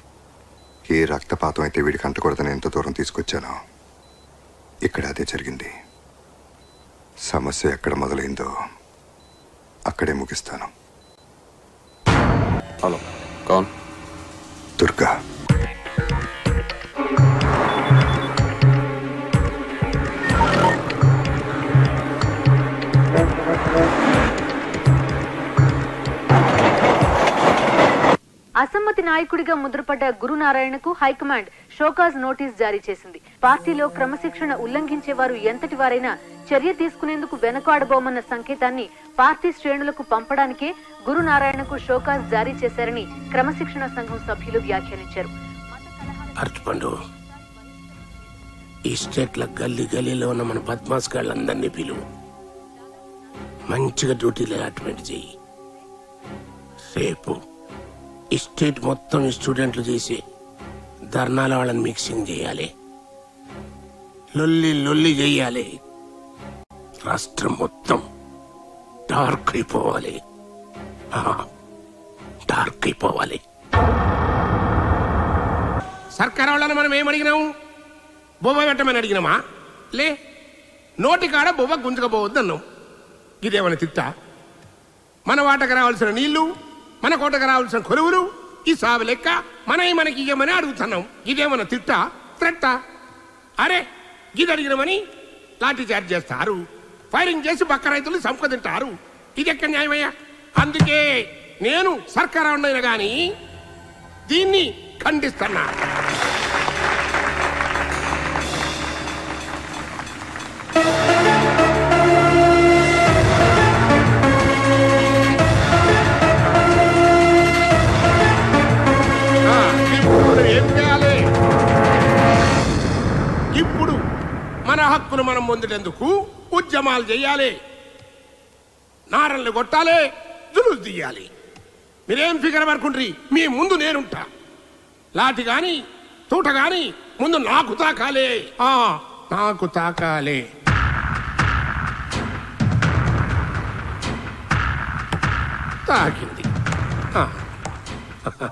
ఏ రక్తపాతం అయితే వీడికి అంటకూడదని ఎంత దూరం తీసుకొచ్చానో ఇక్కడ అదే జరిగింది. సమస్య ఎక్కడ మొదలైందో అక్కడే ముగిస్తాను. హలో, కౌన్? దుర్గా. అసమ్మతి నాయకుడిగా ముద్రపడ్డ గురునారాయణకు హైకమాండ్ షోకాజ్ నోటీస్ జారీ చేసింది. పార్టీలో క్రమశిక్షణ ఉల్లంఘించే వారు ఎంతటి వారైనా చర్య తీసుకునేందుకు వెనకాడబోమన్న సంకేతాన్ని పార్టీ శ్రేణులకు పంపడానికే గురునారాయణకు షోకాజ్ జారీ చేశారని క్రమశిక్షణ సంఘం సభ్యులు వ్యాఖ్యానించారు. అర్చుపండు, ఈ స్టేట్ల గల్లీ గల్లీలో ఉన్న మన బద్మాస్ గాళ్ళందరినీ పిలువు. మంచిగా డ్యూటీలు అలాట్మెంట్ చెయ్యి. రేపు ఈ స్టేట్ మొత్తం స్టూడెంట్లు చేసి ధర్నాల వాళ్ళని మిక్సింగ్ చేయాలి. లొల్లి లొల్లి చెయ్యాలి. రాష్ట్రం మొత్తం డార్క్ అయిపోవాలి. డార్క్ అయిపోవాలి. సర్కార్ వాళ్ళని మనం ఏమడిగినాము? బొబ్బ పెట్టమని అడిగినామా? లే, నోటికాడ బొబ్బ గుంజుకపోవద్దు అన్నాం. ఇదేమన్నా తిట్టా? మన వాటకు రావాల్సిన నీళ్లు, మన కోటకు రావాల్సిన కొలువులు, ఈ సాగు లెక్క మనకి ఇయ్యమని అడుగుతున్నాం. ఇదేమన్నా తిట్టా? త్రెట్టా? అరే, ఇది అడిగినామని లాఠీ చార్జ్ చేస్తారు, ఫైరింగ్ చేసి పక్క రైతులు సంపద తింటారు. ఇది ఎక్కడ న్యాయమయ్యా? అందుకే నేను సర్కారు ఉండైనా గాని దీన్ని ఖండిస్తున్నా. ఇప్పుడు మన హక్కును మనం పొందేందుకు ఉద్యమాలు చేయాలి, నారళ్ళు కొట్టాలి, జులుసు తీయాలి. మీరేం ఫిగర్ పడుకుండ్రి, మీ ముందు నేనుంటా. లాఠి గాని తూట గాని ముందు నాకు తాకాలే, నాకు తాకాలే. తాకింది.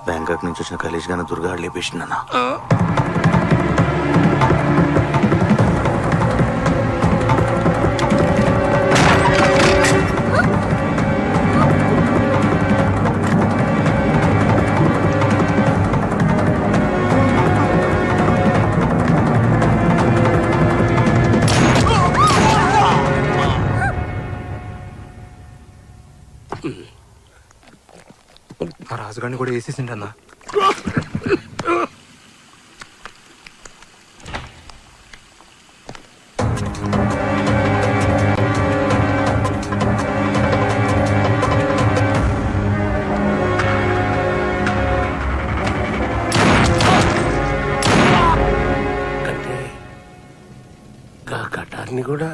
బ్యాంకాక్ నుంచి వచ్చిన కలేజ్ గానే దుర్గా లేపేసిందన్నా. రాజు గారిని కూడా వేసేసిండి అన్న. కటార్ని కూడా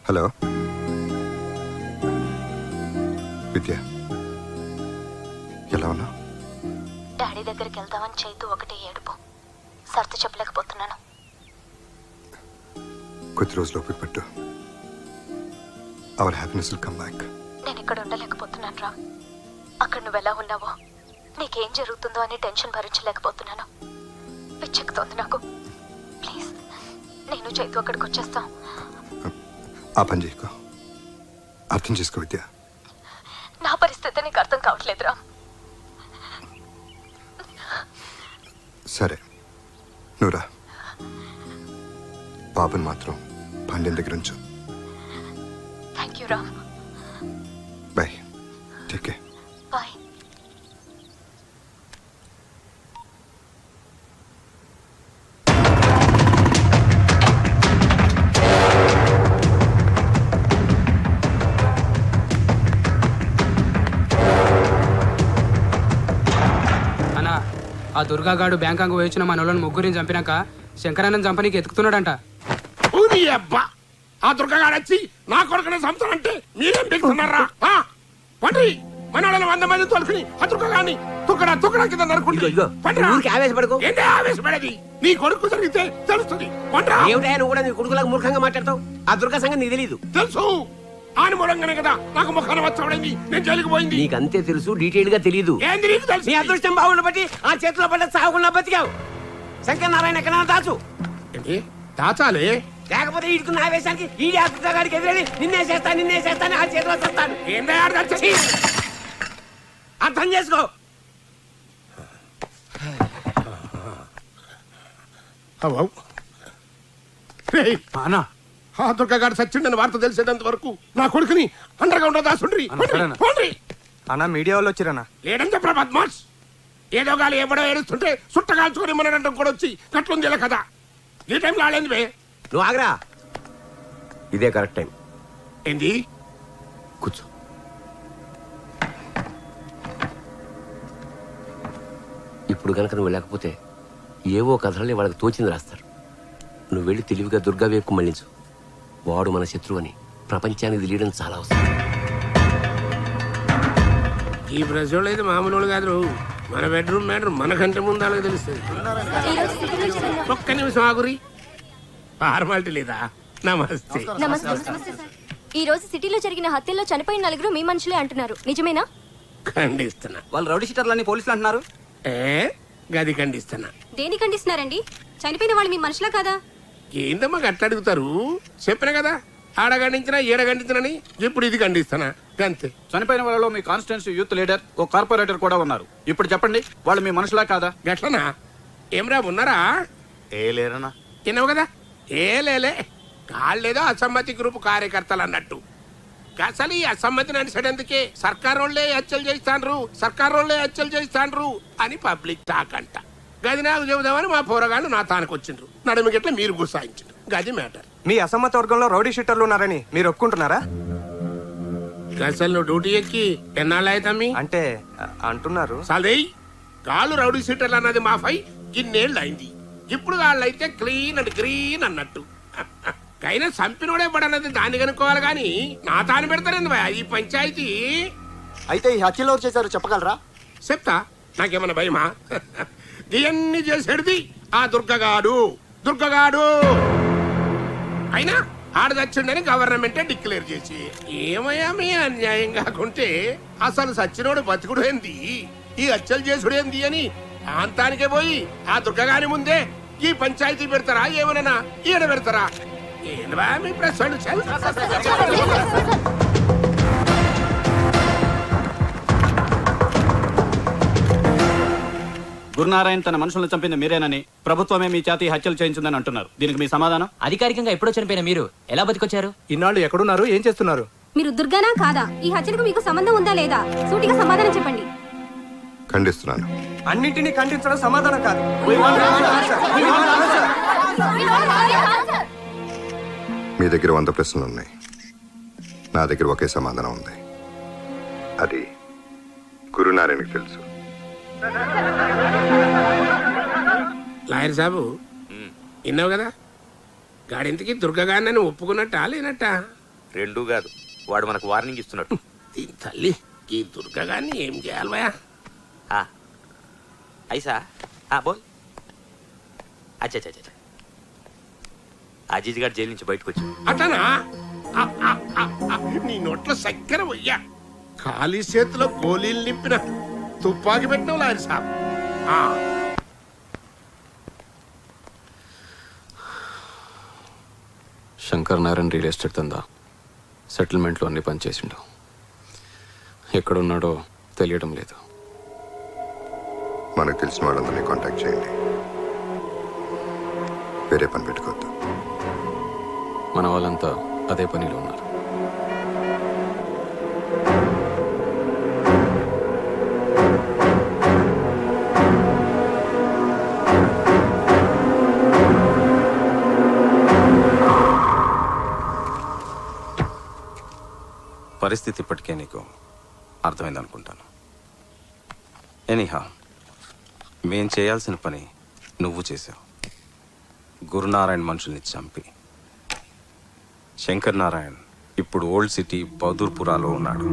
హలో విద్య, ఎలా ఉన్నా? డాడీ దగ్గరికి వెళ్దామని చైతు ఒకటే ఏడుపు. సర్ది చెప్పలేకపోతున్నాను. కొద్ది రోజులు ఓపిక పట్టు. Our happiness will come back. నేను ఇక్కడ ఉండలేకపోతున్నాను రా. అక్కడ నువ్వు ఎలా ఉన్నావో, నీకేం జరుగుతుందో అని టెన్షన్ భరించలేకపోతున్నాను. పిచ్చెక్కుతోంది నాకు. ప్లీజ్, నేను చైతు అక్కడికి వచ్చేస్తాం. ఆ పని చేయకు. అర్థం చేసుకో విద్య. నా పరిస్థితి నీకు అర్థం కావట్లేదురా. సరే, నువ్వురా. బాబుని మాత్రం పాండ్యం దగ్గర ఉంచు. థ్యాంక్ యూ రా. బాయ్. Take care. బాయ్. ఆ దుర్గాగాడు బ్యాంకాంగ్ వచ్చిన మన వాళ్ళని ముగ్గురిని చంపినాక శంకరానంద్ చంపనీకి ఎత్తుకుతున్నాడంట. అబ్బా, ఆ దుర్గాగాడు వచ్చి నా కొడుకునే చంపుతానంటే మీరేం పెడుతున్నారా? పండి మన వాళ్ళని 100 మంది తోలుకుని ఆ దుర్గాగాడిని తుక్కడా కింద నరుకుంటే ఆవేశపడకు. ఏంటి ఆవేశపడేది? నీ కొడుకు జరిగితే తెలుస్తుంది. ఏమిటా నువ్వు కూడా నీ కొడుకులకు మూర్ఖంగా మాట్లాడతావు? ఆ దుర్గా సంగతి నీకు తెలీదు. తెలుసు. ఆయన మూలంగానే కదా నాకు ముఖాన వచ్చాడైంది, నేను జైలుకు పోయింది. నీకు అంతే తెలుసు, డీటెయిల్ గా తెలియదు. ఏంది నీకు తెలుసు? నీ అదృష్టం బాగుండ బట్టి ఆ చేతిలో పడ్డ సాగుకుండా బతికావు. శంకర్ నారాయణ ఎక్కడ దాచు. ఏంటి దాచాలి? లేకపోతే ఈడుకున్న ఆవేశానికి ఈ గాడికి ఎదురని నిన్నే చేస్తాను ఆ చేతిలో చేస్తాను. అర్థం చేసుకో. ఆ దుర్గాగాడు సచ్చిండని వార్త తెలిసేంత వరకు నా కొడుకుని అండర్గా ఉండదు దాసుండ్రి. అన్న మీడియా వాళ్ళు వచ్చిరన్నా. లేడని చెప్పరా బద్మాష్. ఏదో గాలి ఎవడో ఏడుస్తుంటే సుట్ట కాల్చుకొని మనడం కూడా వచ్చి కట్లుంది ఇలా కదా. ఈ టైంలో ఆడేంది బే? నువ్వు ఆగరా, ఇదే కరెక్ట్ టైం. ఏంది? కూర్చో. ఇప్పుడు కనుక నువ్వు లేకపోతే ఏవో కథలని వాళ్ళకి తోచింది రాస్తారు. నువ్వు వెళ్ళి తెలివిగా దుర్గా వైపు మళ్ళించు. వాడు మన శత్రువు అని ప్రపంచానికి తెలియడం చాలా అవసరం. ఈ ప్రజలు అయితే మామూలు కాదు. మన బెడ్రూమ్ మ్యాటర్ మనకంటే ముందు అలాగే తెలుస్తుంది. ఒక్క నిమిషం ఆగురి. ఫార్మాలిటీ లేదా? నమస్తే. ఈ రోజు సిటీలో జరిగిన హత్యల్లో చనిపోయిన 9 మీ మనుషులే అంటున్నారు, నిజమేనా? ఖండిస్తున్నా. వాళ్ళు రౌడీ షీటర్లని పోలీసులు అంటున్నారు. గది ఖండిస్తున్నా. దేని ఖండిస్తున్నారండి? చనిపోయిన వాళ్ళు మీ మనుషులా కాదా? ఏందమ్మా గట్ల అడుగుతారు? చెప్పిన కదా, ఆడ ఖండించినా ఈడ ఖండించినని. ఇప్పుడు ఇది ఖండిస్తానా అంతే. చనిపోయిన వాళ్ళలో మీ కాన్స్టిట్యూన్సీ యూత్ లీడర్, ఓ కార్పొరేటర్ కూడా ఉన్నారు. ఇప్పుడు చెప్పండి, వాళ్ళు మీ మనుషులా కాదా? గట్లనా? ఏమరా ఉన్నారా? ఏ లేరనా? తినవు కదా? ఏ లేలే. వాళ్ళేదో అసమ్మతి గ్రూప్ కార్యకర్తలు అన్నట్టు. అసలు ఈ అసమ్మతిని అనిసడేందుకే సర్కారోళ్లే హత్యలు చేస్తాండ్రు అని పబ్లిక్ టాక్ అంట. గది నాకు చెబుదామని మా పోరగాళ్ళు నా తానికి వచ్చిండ్రు. నడుము గిట్ల మీరు గుసాయించారు. గది మ్యాటర్. మీ అసమ్మత వర్గంలో రౌడీ షీటర్లు ఉన్నారని మీరు ఒప్పుకుంటున్నారా? అసలు నువ్వు డ్యూటీ ఎక్కి ఎన్నాళ్ళు అవుతామి అంటే అంటున్నారు సాలదేయ్ కాళ్ళు రౌడీ సీటర్లు అన్నది మాఫై ఇన్నేళ్ళు అయింది. ఇప్పుడు వాళ్ళైతే క్లీన్ అండ్ గ్రీన్ అన్నట్టు. కైనా సంపినోడే పడన్నది దాన్ని కనుక్కోవాలి కానీ నా తాను పెడతారండి భయ ఈ పంచాయతీ. అయితే ఈ హత్యలు ఎవరు చేశారో చెప్పగలరా? చెప్తా, నాకేమన్నా భయమా? ఇవన్నీ చేసేది ఆ దుర్గగాడు. అయినా ఆడదచ్చిండని గవర్నమెంటే డిక్లేర్ చేసి ఏమయ్యా మీ అన్యాయం కాకుంటే అసలు సచ్చినోడు బతుకుడు ఏంది, ఈ హత్యలు చేసుడు ఏంది అని ప్రాంతానికే పోయి ఆ దుర్గగాని ముందే ఈ పంచాయతీ పెడతారా ఏమన్నా ఈడ పెడతారా? ఏందా మీ ప్రశ్నలు? గురునారాయణ తన మనుషులను చంపింది మీరేనని, ప్రభుత్వమే మీ చేతి హత్యలు చేయించిందని అంటున్నారు. దీనికి మీ సమాధానం? అధికారికంగా ఎప్పుడో చనిపోయిన మీరు ఎలా బతికొచ్చారు? ఇన్నాళ్ళు ఎక్కడున్నారు, ఏం చేస్తున్నారు? మీరు దుర్గానా కాదా? ఈ హత్యలకు మీకు సంబంధం ఉందా లేదా? సూటిగా సమాధానం చెప్పండి. ఖండిస్తున్నాను. అన్నింటినీ ఖండించడం సమాధానం కాదు. మీ దగ్గర 100 ప్రశ్నలు ఉన్నాయి, నా దగ్గర ఒకే సమాధానం ఉంది. అది గురునారాయణకి తెలుసు. లాయర్ సాబు విన్నావు కదా, గాడింతకి దుర్గగాన్ని ఒప్పుకున్నట్టా లేనట్టా? రెండూ కాదు, వాడు మనకు వార్నింగ్ ఇస్తున్నట్టు. దీని తల్లి ఈ దుర్గగాన్ని ఏం చేయాలి భయా? ఐసా బోల్. అచ్చా అజీజ్ గారు జైలు నుంచి బయటకు వచ్చి అతనా నీ నోట్లో చక్కెర పోయ్యా, ఖాళీ చేతిలో గోళీలు నింపిన తుపాకి పెట్టినావు లాయర్ సాబ్. శంకర్ నారాయణ రియల్ ఎస్టేట్ దందా సెటిల్మెంట్లో అన్ని పనిచేసిండు. ఎక్కడున్నాడో తెలియడం లేదు. మనకు తెలిసిన వాళ్ళందరినీ కాంటాక్ట్ చేయండి, వేరే పని పెట్టుకోవద్దు. మన వాళ్ళంతా అదే పనిలో ఉన్నారు. పరిస్థితి ఇప్పటికే నీకు అర్థమైందనుకుంటాను. ఎనీహా, మేం చేయాల్సిన పని నువ్వు చేసావు. గురునారాయణ మనుషుల్ని చంపి. శంకర్ నారాయణ్ ఇప్పుడు ఓల్డ్ సిటీ బౌదూర్పురాలో ఉన్నాడు.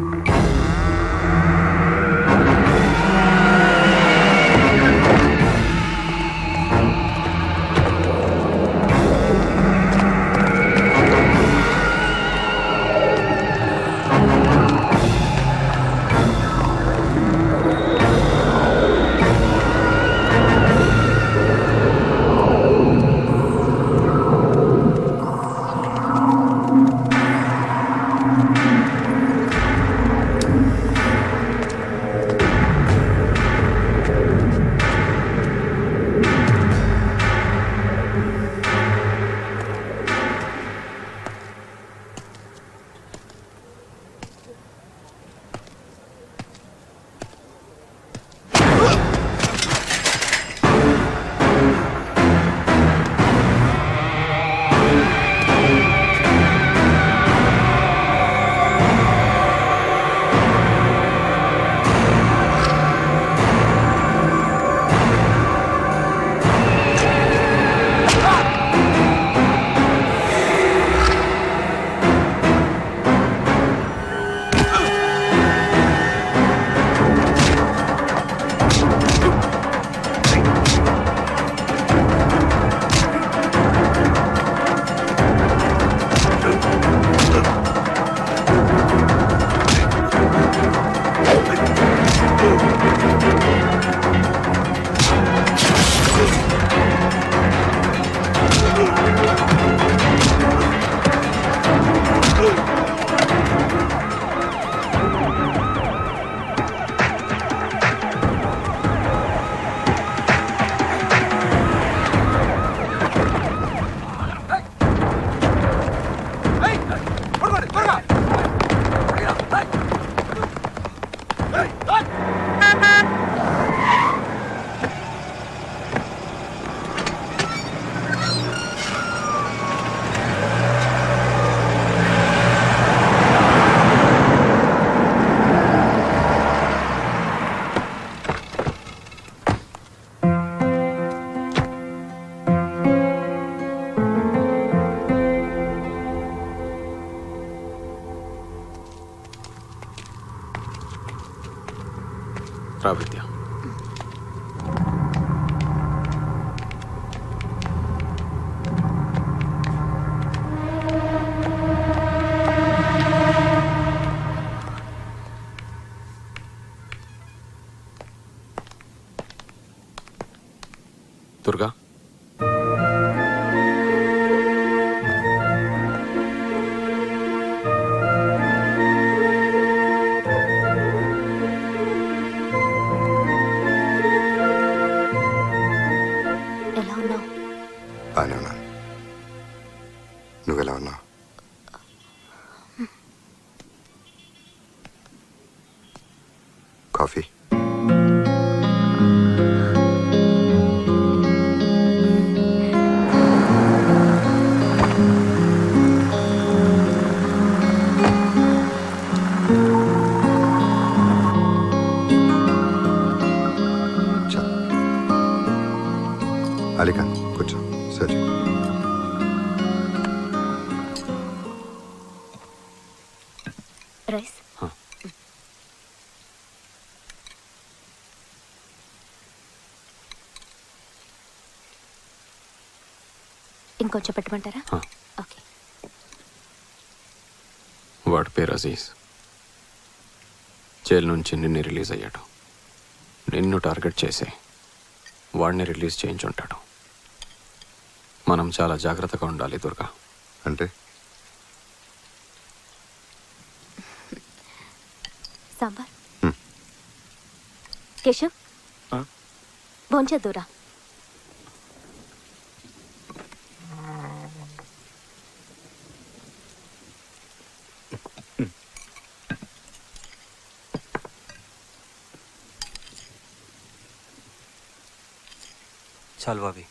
రా విద్య. దుర్గా, ఎలా ఉన్నావు? బాగానే ఉన్నాను. నువ్వెలా ఉన్నావు? కాఫీ? అలీఖాన్ కూర్చో. సరే, రైస్. ఇంకొంచెం పెట్టమంటారా? ఓకే. వాడి పేరు అజీజ్. జైలు నుంచి నిన్ను రిలీజ్ అయ్యాడు. నిన్ను టార్గెట్ చేసి వాడిని రిలీజ్ చేయించుంటాడు. మనం చాలా జాగ్రత్తగా ఉండాలి దుర్గా. అంటే సాంబార్. కేశవ్, భోంచేద్దురా. చాలు బాబీ.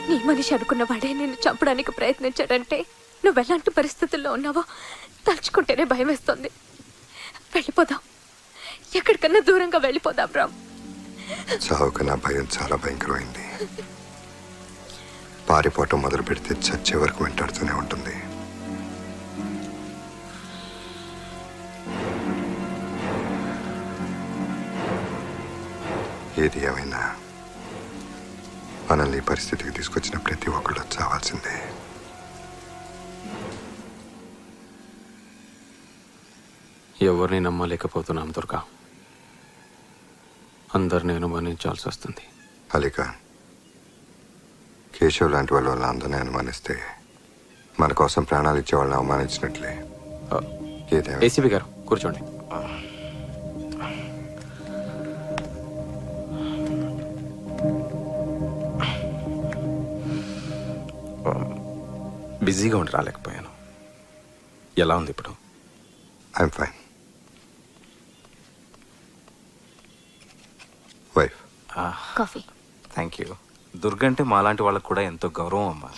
నీ మనిషి అనుకున్న వాడే నిన్ను చంపడానికి ప్రయత్నించాడంటే నువ్వెలాంటి పరిస్థితుల్లో ఉన్నావో తలుచుకుంటేనే భయం వేస్తుంది. వెళ్ళిపోదాం, ఎక్కడికన్నా దూరంగా వెళ్ళిపోదాం రామ్. చావుకు నా భయం చాలా భయంకరమైంది. పారిపోవటం మొదలు పెడితే చచ్చే వరకు వెంటాడుతూనే ఉంటుంది. ఏది ఏమైనా మనల్ని ఈ పరిస్థితికి తీసుకొచ్చిన ప్రతి ఒక్కళ్ళు చావాల్సిందే. ఎవరిని నమ్మలేకపోతున్నాం దుర్గా. అందరిని అనుమానించాల్సి వస్తుంది. అలీఖాన్, కేశవ్ లాంటి వాళ్ళ వల్ల అందరినీ అనుమానిస్తే మన కోసం ప్రాణాలు ఇచ్చే వాళ్ళని అవమానించినట్లే. ఏసీపీ గారు కూర్చోండి. బిజీగా ఉండి రాలేకపోయాను. ఎలా ఉంది ఇప్పుడు? I'm fine. Wife coffee. Thank you. Durga అంటే మాలాంటి వాళ్ళకు కూడా ఎంతో గౌరవం అమ్మా.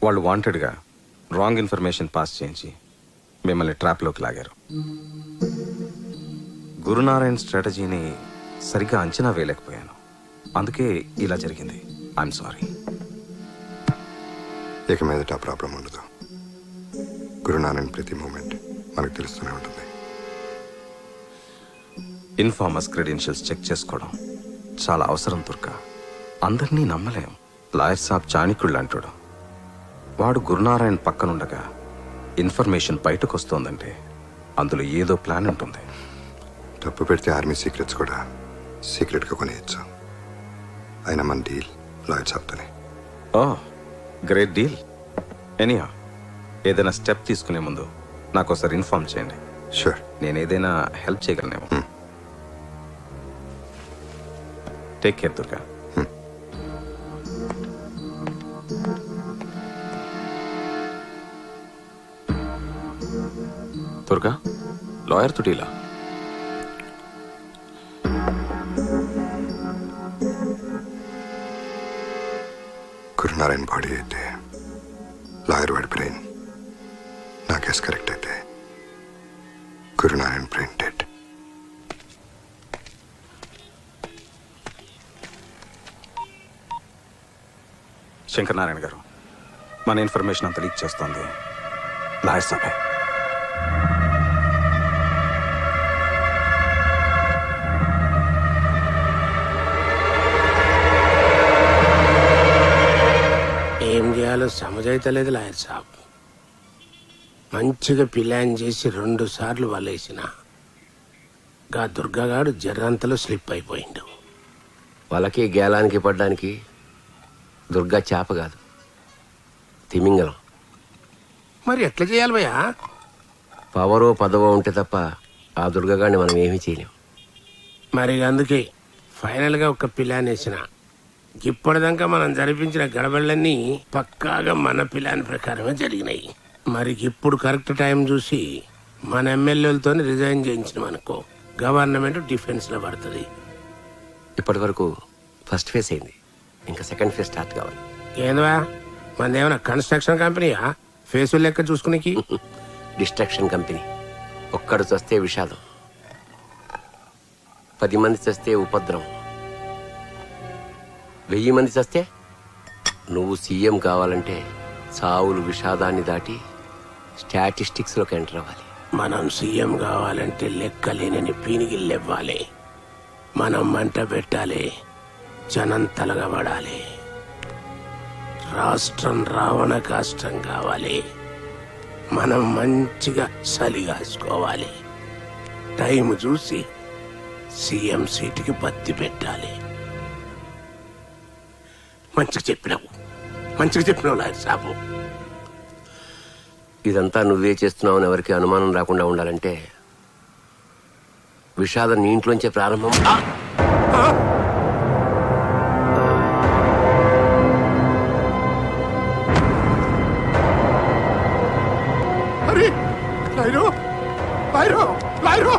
వాళ్ళు వాంటెడ్గా రాంగ్ ఇన్ఫర్మేషన్ పాస్ చేయించి మిమ్మల్ని ట్రాప్లోకి లాగారు. గురునారాయణ్ స్ట్రాటజీని సరిగ్గా అంచనా వేయలేకపోయాను. అందుకే ఇలా జరిగింది. I'm sorry. ఇక మీదట ఆ ప్రాబ్లం ఉండదు. గురునారాయణ ప్రతి మూమెంట్ మనకు తెలుస్తూనే ఉంటుంది. ఇన్ఫార్మర్స్ క్రెడెన్షియల్స్ చెక్ చేసుకోవడం చాలా అవసరం దుర్గా. అందరినీ నమ్మలేం. లాయర్ సాబ్ చాణిక్యుళ్ళు అంటాడు. వాడు గురునారాయణ పక్కనుండగా ఇన్ఫర్మేషన్ బయటకు వస్తోందంటే అందులో ఏదో ప్లాన్ ఉంటుంది. తప్పు పెడితే ఆర్మీ సీక్రెట్స్ కూడా సీక్రెట్గా కొనేయచ్చు. అయినా మన డీల్ లాయర్ సాబ్తోనే. ఓ గ్రేట్ డీల్. ఎనీహా, ఏదైనా స్టెప్ తీసుకునే ముందు నాకు ఒకసారి ఇన్ఫార్మ్ చేయండి. షూర్. నేను ఏదైనా హెల్ప్ చేయగలనేమో. Take care Durga. దుర్గా, లాయర్తో డీలా? గురునారాయణ బాడీ అయితే లాయర్ వాడి బ్రెయిన్, నా కేసు కరెక్ట్ అయితే గురునారాయణ బ్రెయిన్ డెడ్. శంకర్ నారాయణ గారు, మన ఇన్ఫర్మేషన్ అంతా లీక్ చేస్తోంది లాయర్ సాబే. ఏం చేయాలో సమజైతలేదు లాయర్ సాబ్. మంచిగా ప్లాన్ చేసి 2 సార్లు వలేసిన గా దుర్గాగాడు జర్రంతలో స్లిప్ అయిపోయిండు. వాళ్ళకి గేలానికి పడ్డానికి దుర్గా చేప కాదు, తిమింగలం. మరి ఎట్లా చేయాలి భయ్యా? పవరో పదవో ఉంటే తప్ప ఆ దుర్గగాడిని మనం ఏమీ చేయలేం. మరి అందుకే ఫైనల్గా ఒక ప్లాన్ వేసిన. ఇప్పటిదాకా మనం జరిపించిన గడబళ్ళన్నీ పక్కాగా మన ప్లాన్ ప్రకారమే జరిగినాయి. మరి ఇప్పుడు కరెక్ట్ టైం చూసి మన ఎమ్మెల్యేలతో రిజైన్ చేయించినాం అనుకో, గవర్నమెంట్ డిఫెన్స్లో పడుతుంది. ఇప్పటి వరకు ఫస్ట్ ఫేజ్ అయింది, ఇంకా సెకండ్ ఫేజ్ స్టార్ట్ కావాలి. ఏందా మనదేమన్నా కన్స్ట్రక్షన్ కంపెనీయా ఫేసులు లెక్క చూసుకునేకి? Destruction company. ఒక్కడు చస్తే విషాదం, 10 మంది చస్తే ఉపద్రవం, 1000 మంది చస్తే నువ్వు సీఎం కావాలంటే చావులు విషాదాన్ని దాటి స్టాటిస్టిక్స్లోకి ఎంటర్ అవ్వాలి. మనం సీఎం కావాలంటే లెక్కలేనని పీనిగిల్లెవ్వాలి. మనం మంట పెట్టాలి, జనం తలగబడాలి. రాష్ట్రం రావణ కాష్టం కావాలి. మనం మంచిగా సలిగాసుకోవాలి. టైం చూసి సీఎం సీటుకి బత్తి పెట్టాలి. మంచిగా చెప్పినావు లాయర్ సాబు. ఇదంతా నువ్వే చేస్తున్నావని ఎవరికి అనుమానం రాకుండా ఉండాలంటే విషాదం నీ ఇంట్లోంచే ప్రారంభం. అరే లాయరు, లాయరు, లాయరు!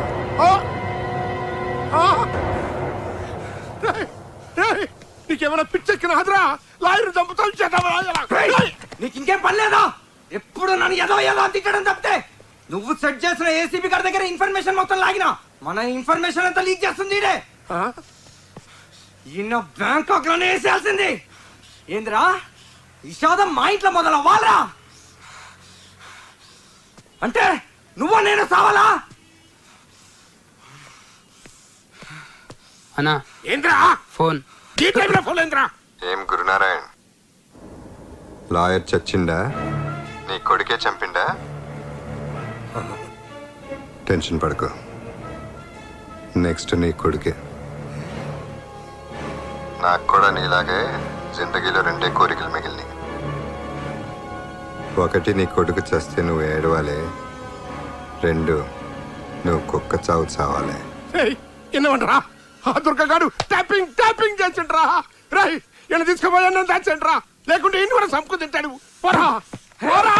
నీకేమైనా పిచ్చెక్కిన హదరా? లాయరు చంపుతాను చేద్దామా? నీకు ఇంకేం పని లేదా? ఎప్పుడు నన్ను ఏదో తిట్టడం తప్పితే నువ్వు సెట్ చేసిన ఏసీబీ గారి దగ్గర ఇన్ఫర్మేషన్ మొత్తం లాగినా మన ఇన్ఫర్మేషన్ అంతా లీక్ చేస్తుంది ఈడే. ఈయన బ్యాంకాక్ లోనే వేసేయాల్సింది. ఏందిరా విషాదం మా ఇంట్లో మొదలవ్వాలరా? అంటే నువ్వు నేను సావాలా? అన్నా ఏంద్రా ఫోన్? ఈ టైంలో ఫోన్ ఏంద్రా? ఏం గురునారాయణ, లాయర్ చచ్చిండా? నీ కొడుకే చంపిండా? టెన్షన్ పడుకో, నెక్స్ట్ నీ కొడుకే. నాకు కూడా నీలాగే జిందగీలో 2 కోరికలు మిగిలినాయి. ఒకటి నీ కొడుకు చస్తే నువ్వు ఏడవాలి, 2 నువ్వు కుక్క చావు చావాలి. ఎన్నమంటారా? ఆ దుర్గగాడు ట్యాపింగ్ చేసిండ్రా. రై ఇలా తీసుకుపోయా దాచండ్రా, లేకుంటే ఇన్ని కూడా సంపుకు తింటాడు. పోరా పోరా!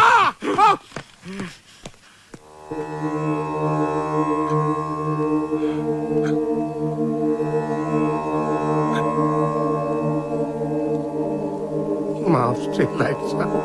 మాఫ్ చేయి లాయర్ సాబ్.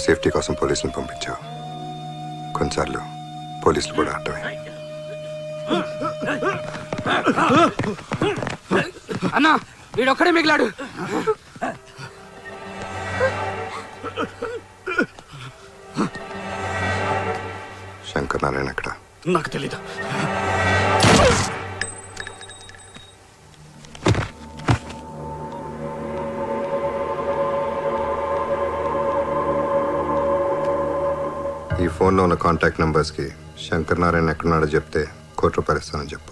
సేఫ్టీ కోసం పోలీసులను పంపించావు. కొన్నిసార్లు పోలీసులు కూడా అడ్డమే. అన్నా వీడొక్కడే మిగిలాడు. శంకర్ నారాయణ ఎక్కడ? నాకు తెలీదు. ఈ ఫోన్లో ఉన్న కాంటాక్ట్ నెంబర్స్కి శంకర్ నారాయణ ఎక్కడున్నాడో చెప్తే ₹1,00,00,000 ఇస్తానని చెప్పు.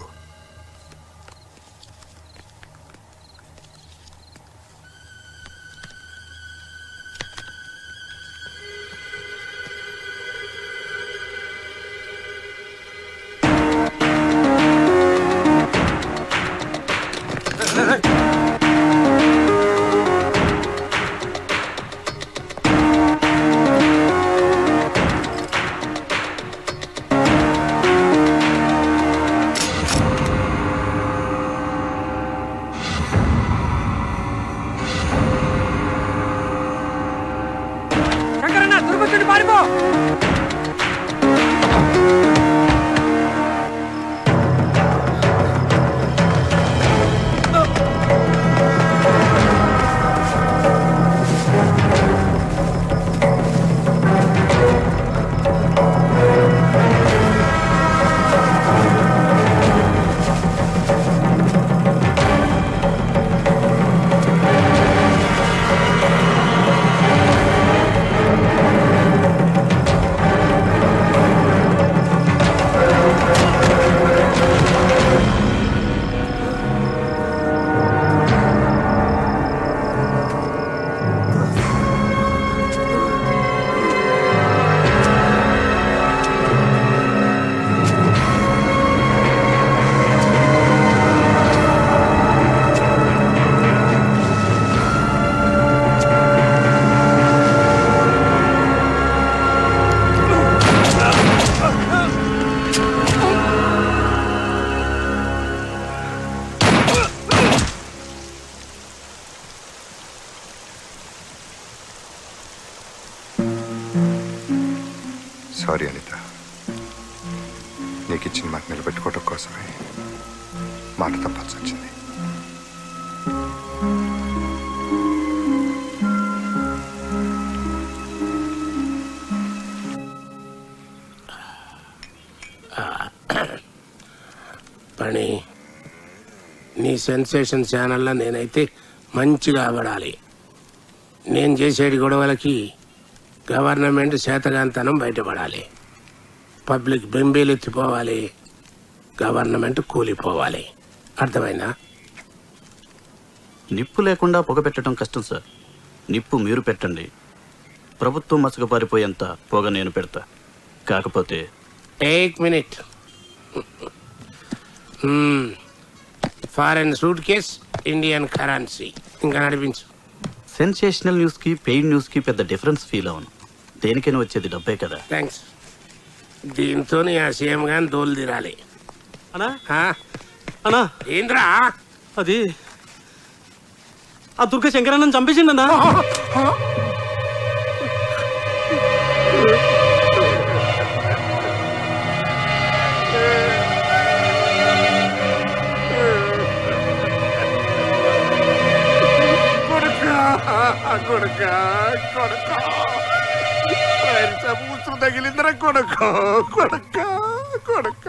శంకరన్న దుర్గొచ్చుండి పారిపో. సారీ అనిత, నీకు ఇచ్చిన మాట నిలబెట్టుకోవడం కోసమే మాట తప్పాల్సి వచ్చింది. పని నీ సెన్సేషన్ ఛానల్లో నేనైతే మంచిగా పడాలి. నేను చేసేటి గొడవలకి గవర్నమెంట్ చేతగాంతనం బయటపడాలి. పబ్లిక్ బెంబేలెత్తిపోవాలి, గవర్నమెంట్ కూలిపోవాలి. అర్థమైందా? నిప్పు లేకుండా పొగ పెట్టడం కష్టం సార్. నిప్పు మీరు పెట్టండి, ప్రభుత్వం మసకపారిపోయేంత పొగ నేను పెడతా. కాకపోతే take minute. Foreign suit case, Indian currency. ఇంకా నడిపించు. సెన్సేషనల్ న్యూస్ కి పెయిడ్ న్యూస్ కి పెద్ద డిఫరెన్స్ ఫీల్ అవును. దేనికైనా వచ్చేది డబ్బే కదా. థ్యాంక్స్. దీంతో ఆ సీఎం గాని దోలు తీరాలి. అన్నా అన్నా ఏంద్రా అది ఆ దుర్గ శంకరన్నని చంపేసిండన్నా. ఉసురు తగిలిందిరా కొడుక కొడుక కొడుక.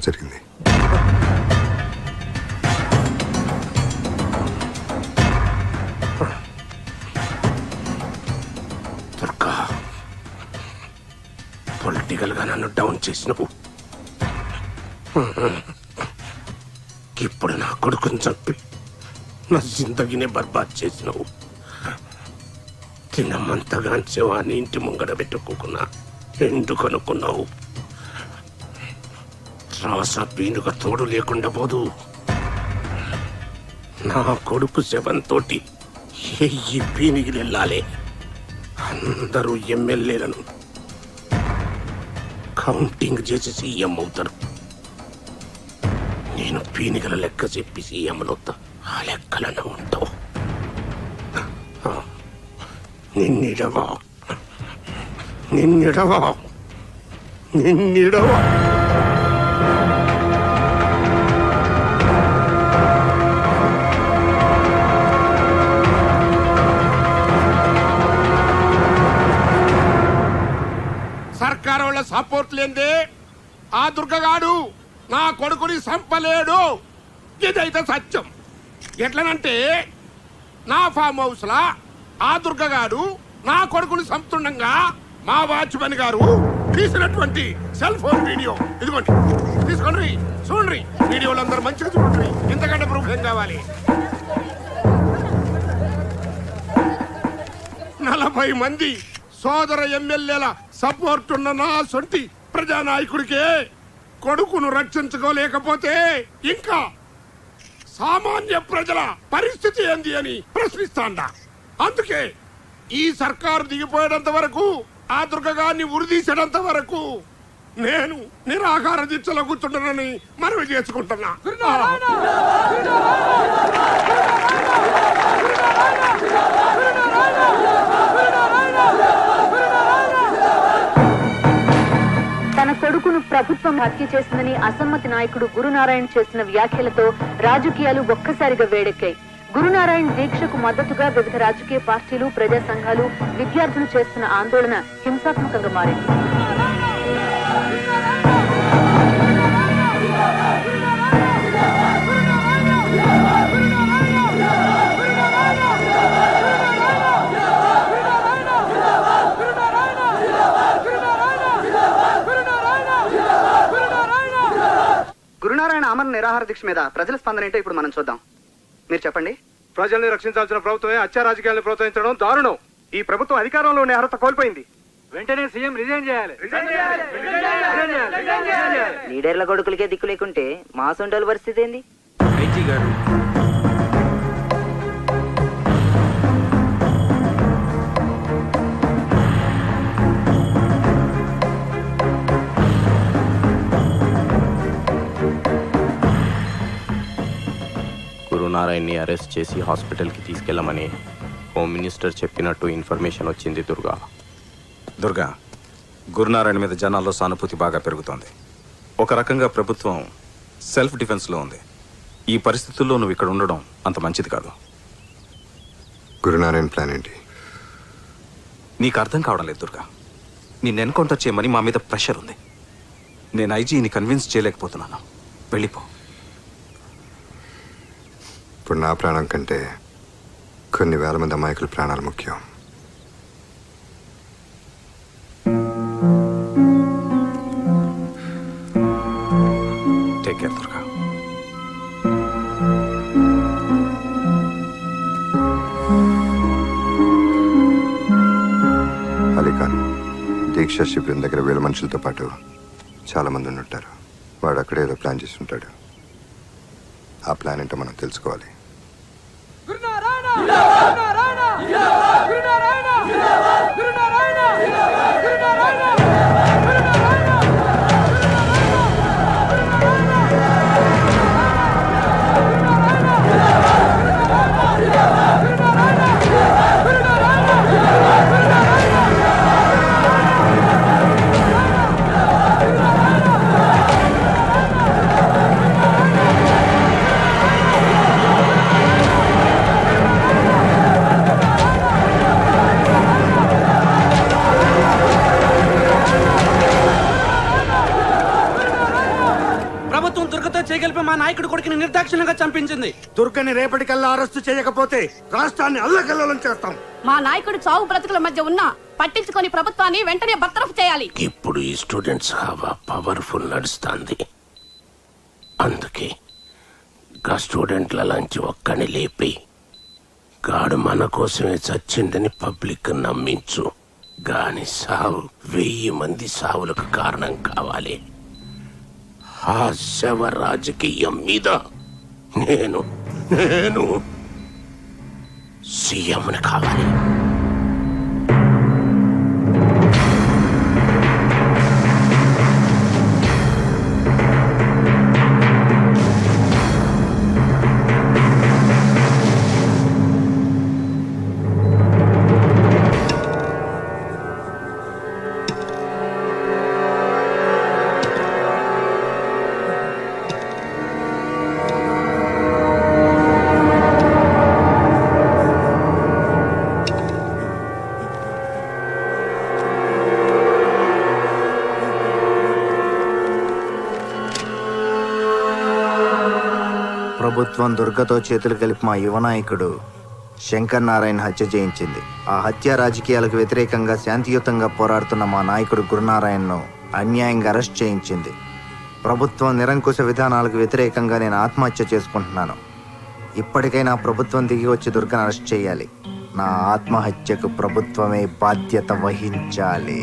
జరిగింది. దుర్గా, పొలిటికల్ గా నన్ను డౌన్ చేసినవు. ఇప్పుడు నా కొడుకుని చంపి నా జిందగీనే బర్బాద్ చేసినవు. తినమంతగా శవాన్ని ఇంటి ముంగడ పెట్టుకోకున్నా ఎందుకనుకున్నావు? రాస పీనుగా తోడు లేకుండా పోదు. నా కొడుకు శవంతో ఎయ్యి పీనిగిలు వెళ్ళాలి. అందరూ ఎమ్మెల్యేలను కౌంటింగ్ చేసి సీఎం అవుతారు. నేను పీనిగల లెక్క చెప్పి సీఎంలవుతా. ఆ లెక్కలను ఉంటావు. నిన్నిడవా నిన్నిడవా నిన్నిడవా. సర్కారు వాళ్ళ సపోర్ట్ లేదే ఆ దుర్గగాడు నా కొడుకుని సంపలేడు. ఇదైతే సత్యం. ఎట్లనంటే నా ఫామ్ హౌస్ లా ఆ దుర్గగాడు నా కొడుకుని సంపుతుండగా మా వాచ్మెన్ గారు తీసినటువంటి సెల్ ఫోన్ వీడియో ఇదిగోండి, తీసుకోండి, చూడండి. వీడియోలు అందరూ మంచిగా చూడండి. ఇంతకంటే ప్రూఫ్ ఏం కావాలి? 40 మంది సోదర ఎమ్మెల్యేల సపోర్ట్ ఉన్న నా సొంటి ప్రజానాయకుడికే కొడుకును రక్షించుకోలేకపోతే ఇంకా సామాన్య ప్రజల పరిస్థితి ఏంది అని ప్రశ్నిస్తాండా. అందుకే ఈ సర్కారు దిగిపోయేంత వరకు, ఆ దుర్గగాన్ని ఉరిదీసేంత వరకు నేను నిరాహార దీక్షలో కూర్చుంటానని మనవి చేసుకుంటున్నా. తన కొడుకును ప్రభుత్వం హత్య చేసిందని అసమ్మతి నాయకుడు గురునారాయణ చేసిన వ్యాఖ్యలతో రాజకీయాలు ఒక్కసారిగా వేడెక్కాయి. గురునారాయణ దీక్షకు మద్దతుగా వివిధ రాజకీయ పార్టీలు, ప్రజా సంఘాలు, విద్యార్థులు చేస్తున్న ఆందోళన హింసాత్మకంగా మారింది. గురునారాయణ ఆమరణ నిరాహార దీక్ష మీద ప్రజల స్పందన ఏంటో ఇప్పుడు మనం చూద్దాం. మీరు చెప్పండి. ప్రజల్ని రక్షించాల్సిన ప్రభుత్వమే హత్యా రాజకీయాలను ప్రోత్సహించడం దారుణం. ఈ ప్రభుత్వం అధికారంలో ఉండే అర్హత కోల్పోయింది. వెంటనే సీఎం రిజైన్ చేయాలి. లీడర్ల కొడుకులకే దిక్కు లేకుంటే మా సొంటోళ్ళ పరిస్థితి ఏంది? ఐజీ గారు, గురునారాయణ్ని అరెస్ట్ చేసి హాస్పిటల్కి తీసుకెళ్లమని హోమ్ మినిస్టర్ చెప్పినట్టు ఇన్ఫర్మేషన్ వచ్చింది. దుర్గా, గురునారాయణ మీద జనాల్లో సానుభూతి బాగా పెరుగుతోంది. ఒక రకంగా ప్రభుత్వం సెల్ఫ్ డిఫెన్స్లో ఉంది. ఈ పరిస్థితుల్లో నువ్వు ఇక్కడ ఉండడం అంత మంచిది కాదు. గురునారాయణ ప్లాన్ ఏంటి? నీకు అర్థం కావడం లేదు దుర్గా. నిన్ను ఎన్కౌంటర్ చేయమని మా మీద ప్రెషర్ ఉంది. నేను ఐజీని కన్విన్స్ చేయలేకపోతున్నాను. వెళ్ళిపో. ఇప్పుడు నా ప్రాణం కంటే కొన్ని వేల మంది అమాయకుల ప్రాణాలు ముఖ్యం. Take care Durga. అలీఖాన్ దీక్షా శిబిరం దగ్గర 1000 మనుషులతో పాటు చాలా మంది ఉండుంటారు. వాడు అక్కడే ఏదో ప్లాన్ చేసి ఉంటాడు. ఆ ప్లాన్ ఏంటో మనం తెలుసుకోవాలి. నిర్దాక్షిణ్యంగా చంపించింది. దుర్గని రేపటికల్లా అరెస్టు చేయకపోతే రాష్ట్రాన్ని అల్లకల్లోలం చేస్తాం. మా నాయకుడు చావు బ్రతుకుల మధ్య ఉన్నా పట్టించుకొని ప్రభుత్వాన్ని వెంటనే బర్తరఫ్ చేయాలి. ఇప్పుడు ఈ స్టూడెంట్స్ హవా పవర్ఫుల్ నడుస్తుంది. అందుకే గా స్టూడెంట్ల లాంటి ఒక్కని లేపి గాడు మన కోసమే చచ్చిందని పబ్లిక్ నమ్మించు. గాని సావు 1000 మంది సావులకు కారణం కావాలి. ఆ శవ రాజకీయం మీద నేను సీఎంని కావాలి. ప్రభుత్వం దుర్గతో చేతులు కలిపి మా యువ నాయకుడు శంకర్ నారాయణ హత్య చేయించింది. ఆ హత్య రాజకీయాలకు వ్యతిరేకంగా శాంతియుతంగా పోరాడుతున్న మా నాయకుడు గురునారాయణను అన్యాయంగా అరెస్ట్ చేయించింది. ప్రభుత్వం నిరంకుశ విధానాలకు వ్యతిరేకంగా నేను ఆత్మహత్య చేసుకుంటున్నాను. ఇప్పటికైనా ప్రభుత్వం దిగి వచ్చి దుర్గను అరెస్ట్ చేయాలి. నా ఆత్మహత్యకు ప్రభుత్వమే బాధ్యత వహించాలి.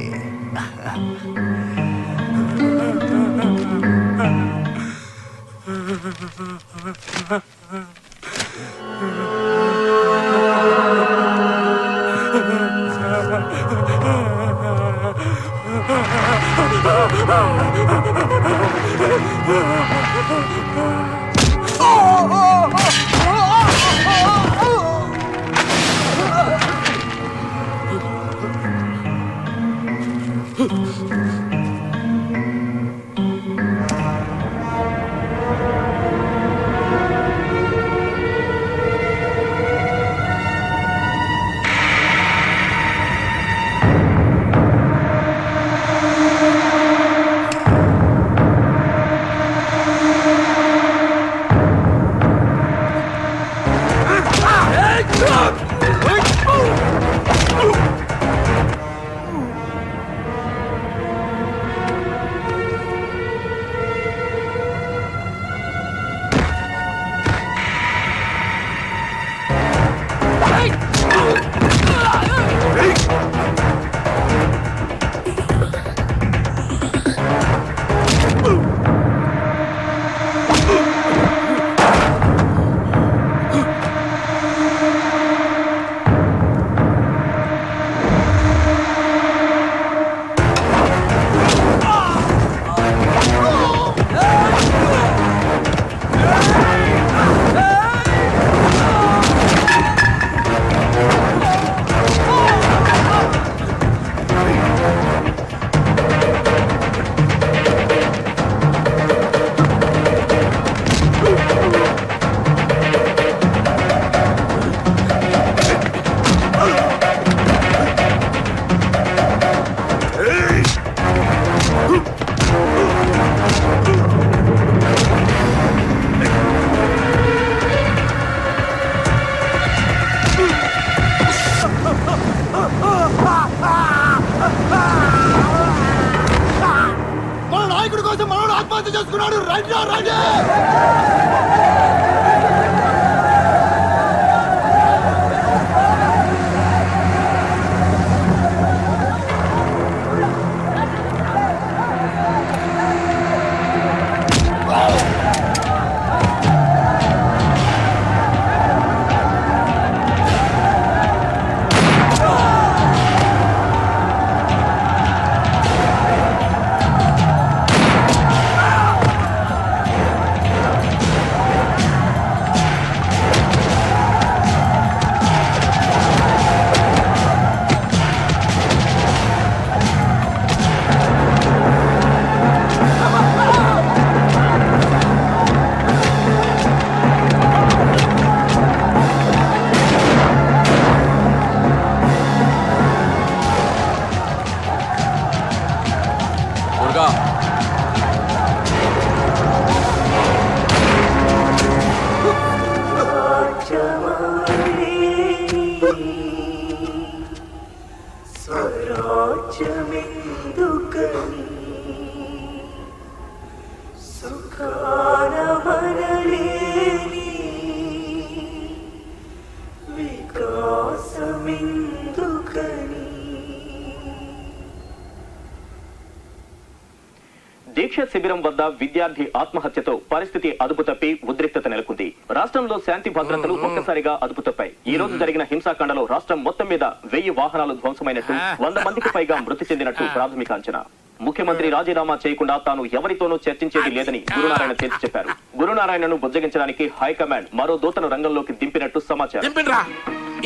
దీక్ష శిబిరం వద్ద విద్యార్థి ఆత్మహత్యతో పరిస్థితి అదుపు తప్పి ఉద్రిక్తత నెలకొంది. రాష్ట్రంలో శాంతి భద్రతలు ఒక్కసారిగా అదుపు తప్పాయి. ఈ రోజు జరిగిన హింసాకాండలో రాష్ట్రం మొత్తం మీద 1000 వాహనాలు ధ్వంసమైనట్టు, 100 మందికి పైగా మృతి చెందినట్టు ప్రాథమిక అంచనా. ముఖ్యమంత్రి రాజీనామా చేయకుండా తాను ఎవరితోనూ చర్చించేది లేదని గురునారాయణ తేల్చి చెప్పారు. గురునారాయణను బుజ్జగించడానికి హైకమాండ్ మరో దూతను రంగంలోకి దింపినట్టు సమాచారం.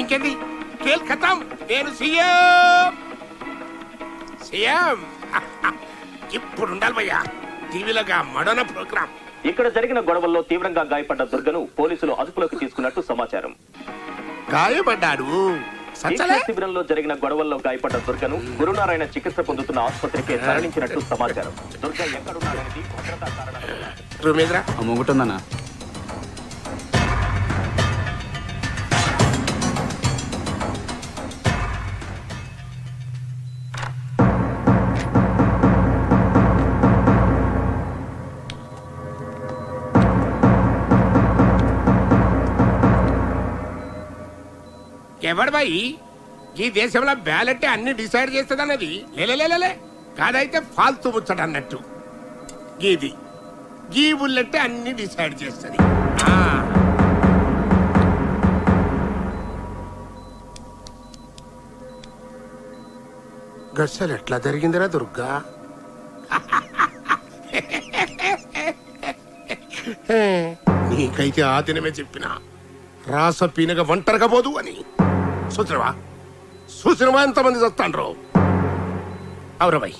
ఇంకేంటి నేను సీఎం ఇప్పుడు ఉండాలి భయ్యా టీవీలోగా మడన ప్రోగ్రామ్. ఇక్కడ జరిగిన గొడవల్లో తీవ్రంగా గాయపడ్డ దుర్గను పోలీసులు అదుపులోకి తీసుకున్నట్టు సమాచారం. గాయపడ్డాడు దీక్షా శిబిరంలో జరిగిన గొడవల్లో గాయపడ్డ దుర్గను గురునారాయణ చికిత్స పొందుతున్న ఆసుపత్రికి తరలించినట్టు సమాచారం. దుర్గ ఎక్కడున్నాడనేది భద్రతా కారణాలు. మొగుటుందన్నా ఎవడు బాయి ఈ దేశంలో బ్యాలెట్ అన్ని డిసైడ్ చేస్తుంది అన్నది లేలే కాదైతే ఫాల్తూ ముచ్చట అన్నట్టు గీది గీ బుల్లెట్ అన్ని డిసైడ్ చేస్తుంది. గస్సలు ఎట్లా జరిగిందిరా దుర్గా? నీకైతే ఆ దినమే చెప్పినా రాస పీనగ ఒంటరిగా పోదు అని. చూసినవా ఎంతమంది చస్తాండ్రో? అవురబాయ్,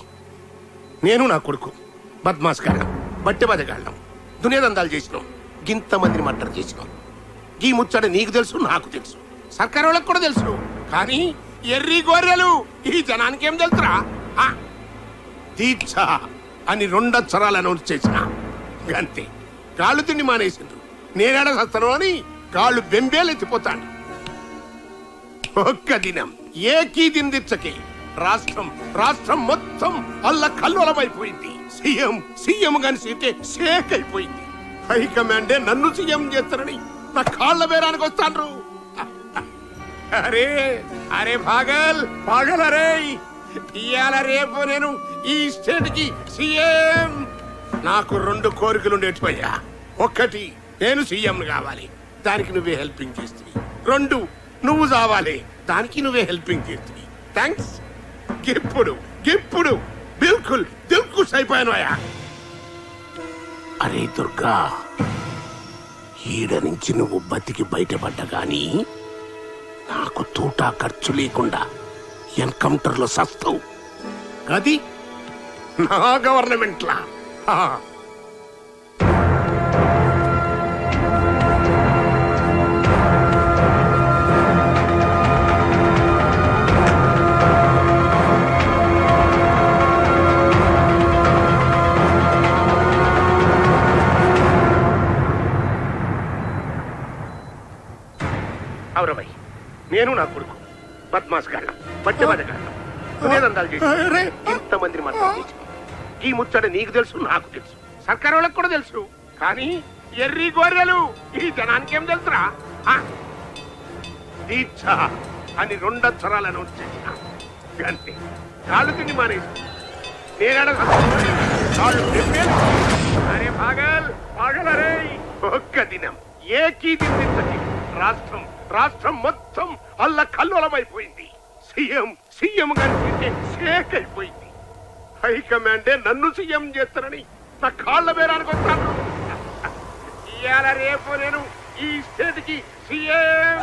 నేను నా కొడుకు బద్మాస్ గాళ్ళం, బట్టె బదగాళ్ళం, దునియాదందాలు చేసినాం, గింతమందిని మర్డర్ చేసినాం. ఈ ముచ్చట నీకు తెలుసు, నాకు తెలుసు, సర్కారు వాళ్ళకి కూడా తెలుసు. కానీ ఎర్రి గోర్రెలు ఈ జనానికి ఏం తెలుసురా? దీక్ష అని 2 అక్షరాలు అనౌన్స్ చేసిన అంతే. కాళ్ళు తిండి మానేసిండ్రు. నేనేడ సస్తాను అని కాళ్ళు బెంబేలెత్తిపోతాడు. ఒక్క దినం ఏకీ దిందిచ్చకే రాష్ట్రం మొత్తం అల్ల కల్లోలమైపోయింది. సీఎం గాని సీటే షేక్ అయిపోయింది. హైకమాండే నన్ను సీఎం చేస్తారని నా కాళ్ళ బేరానికి వస్తాండ్రు. అరే పాగల్ అరే, ఇవాళ రేపు నేను ఈ స్టేట్ కి సీఎం. నాకు 2 కోరికలు ఉండేటిపోయా. 1 నేను సీఎం కావాలి, దానికి నువ్వే హెల్పింగ్ చేస్తుంది. 2 నువ్వు చావాలి, దానికి నువ్వే హెల్పింగ్ చేస్తుంది. థ్యాంక్స్. ఇప్పుడు బిల్కుల్ దిల్కుష్ అయిపోయాను అయ్యా. అరే దుర్గా, ఈడ నుంచి నువ్వు బతికి బయటపడ్డా గాని నాకు తూటా ఖర్చు లేకుండా ఎన్కౌంటర్ లో సస్తావు. అది నా గవర్నమెంట్లా. అవురబాయ్, నేను నా కొడుకు బద్మాస్ గాళ్ళం, బట్టె బదగాళ్ళం, దునియాదందాలు చేసి ఇంతమందిని మర్డర్ చేసి. ఈ ముచ్చట నీకు తెలుసు, నాకు తెలుసు, సర్కారు వాళ్ళకి కూడా తెలుసు. కానీ ఎర్రి గోర్రెలు ఈ జనానికి ఏం తెలుసురా? దీక్ష అని 2 అక్షరాలు అనౌన్స్ చేసిన అంతే. కాళ్ళు తిండి మానేసి నేనేడ కాళ్ళు అరే పాగల్ అరే. ఒక్క దినం ఏకీ దిందించకి రాష్ట్రం మొత్తం అల్ల కల్లోలమైపోయింది. సీఎం గారి షేక్ అయిపోయింది. హైకమాండే నన్ను సీఎం చేస్తారని నా కాళ్ళ బేరానికి వస్తాను. ఇవాళ రేపు నేను ఈ స్టేట్ కి సీఎం.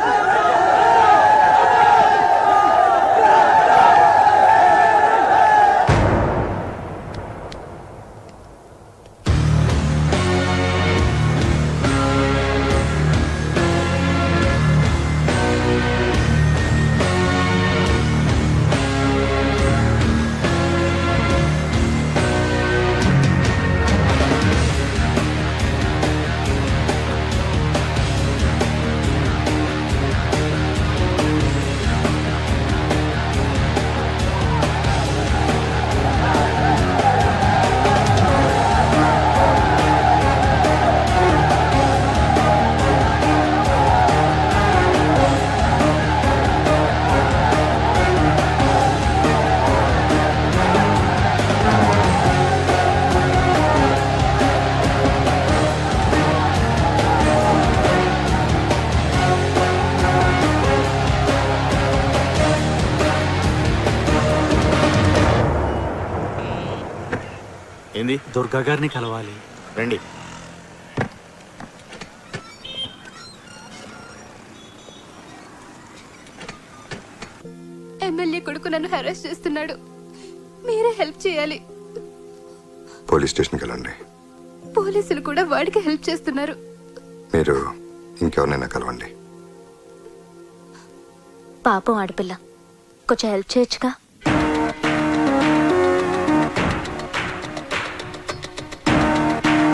ఏంది? దుర్గా గారిని కలవాలి. రండి. ఎమ్మెల్యే కొడుకు నన్ను హెరాస్ చేస్తున్నాడు, మీరే హెల్ప్ చేయాలి. పోలీస్ స్టేషన్కి వెళ్ళండి. పోలీసులు కూడా వాడికి హెల్ప్ చేస్తున్నారు. మీరు ఇంకెవరినైనా కలవండి. పాపం ఆడపిల్ల, కొంచెం హెల్ప్ చేయొచ్చుగా.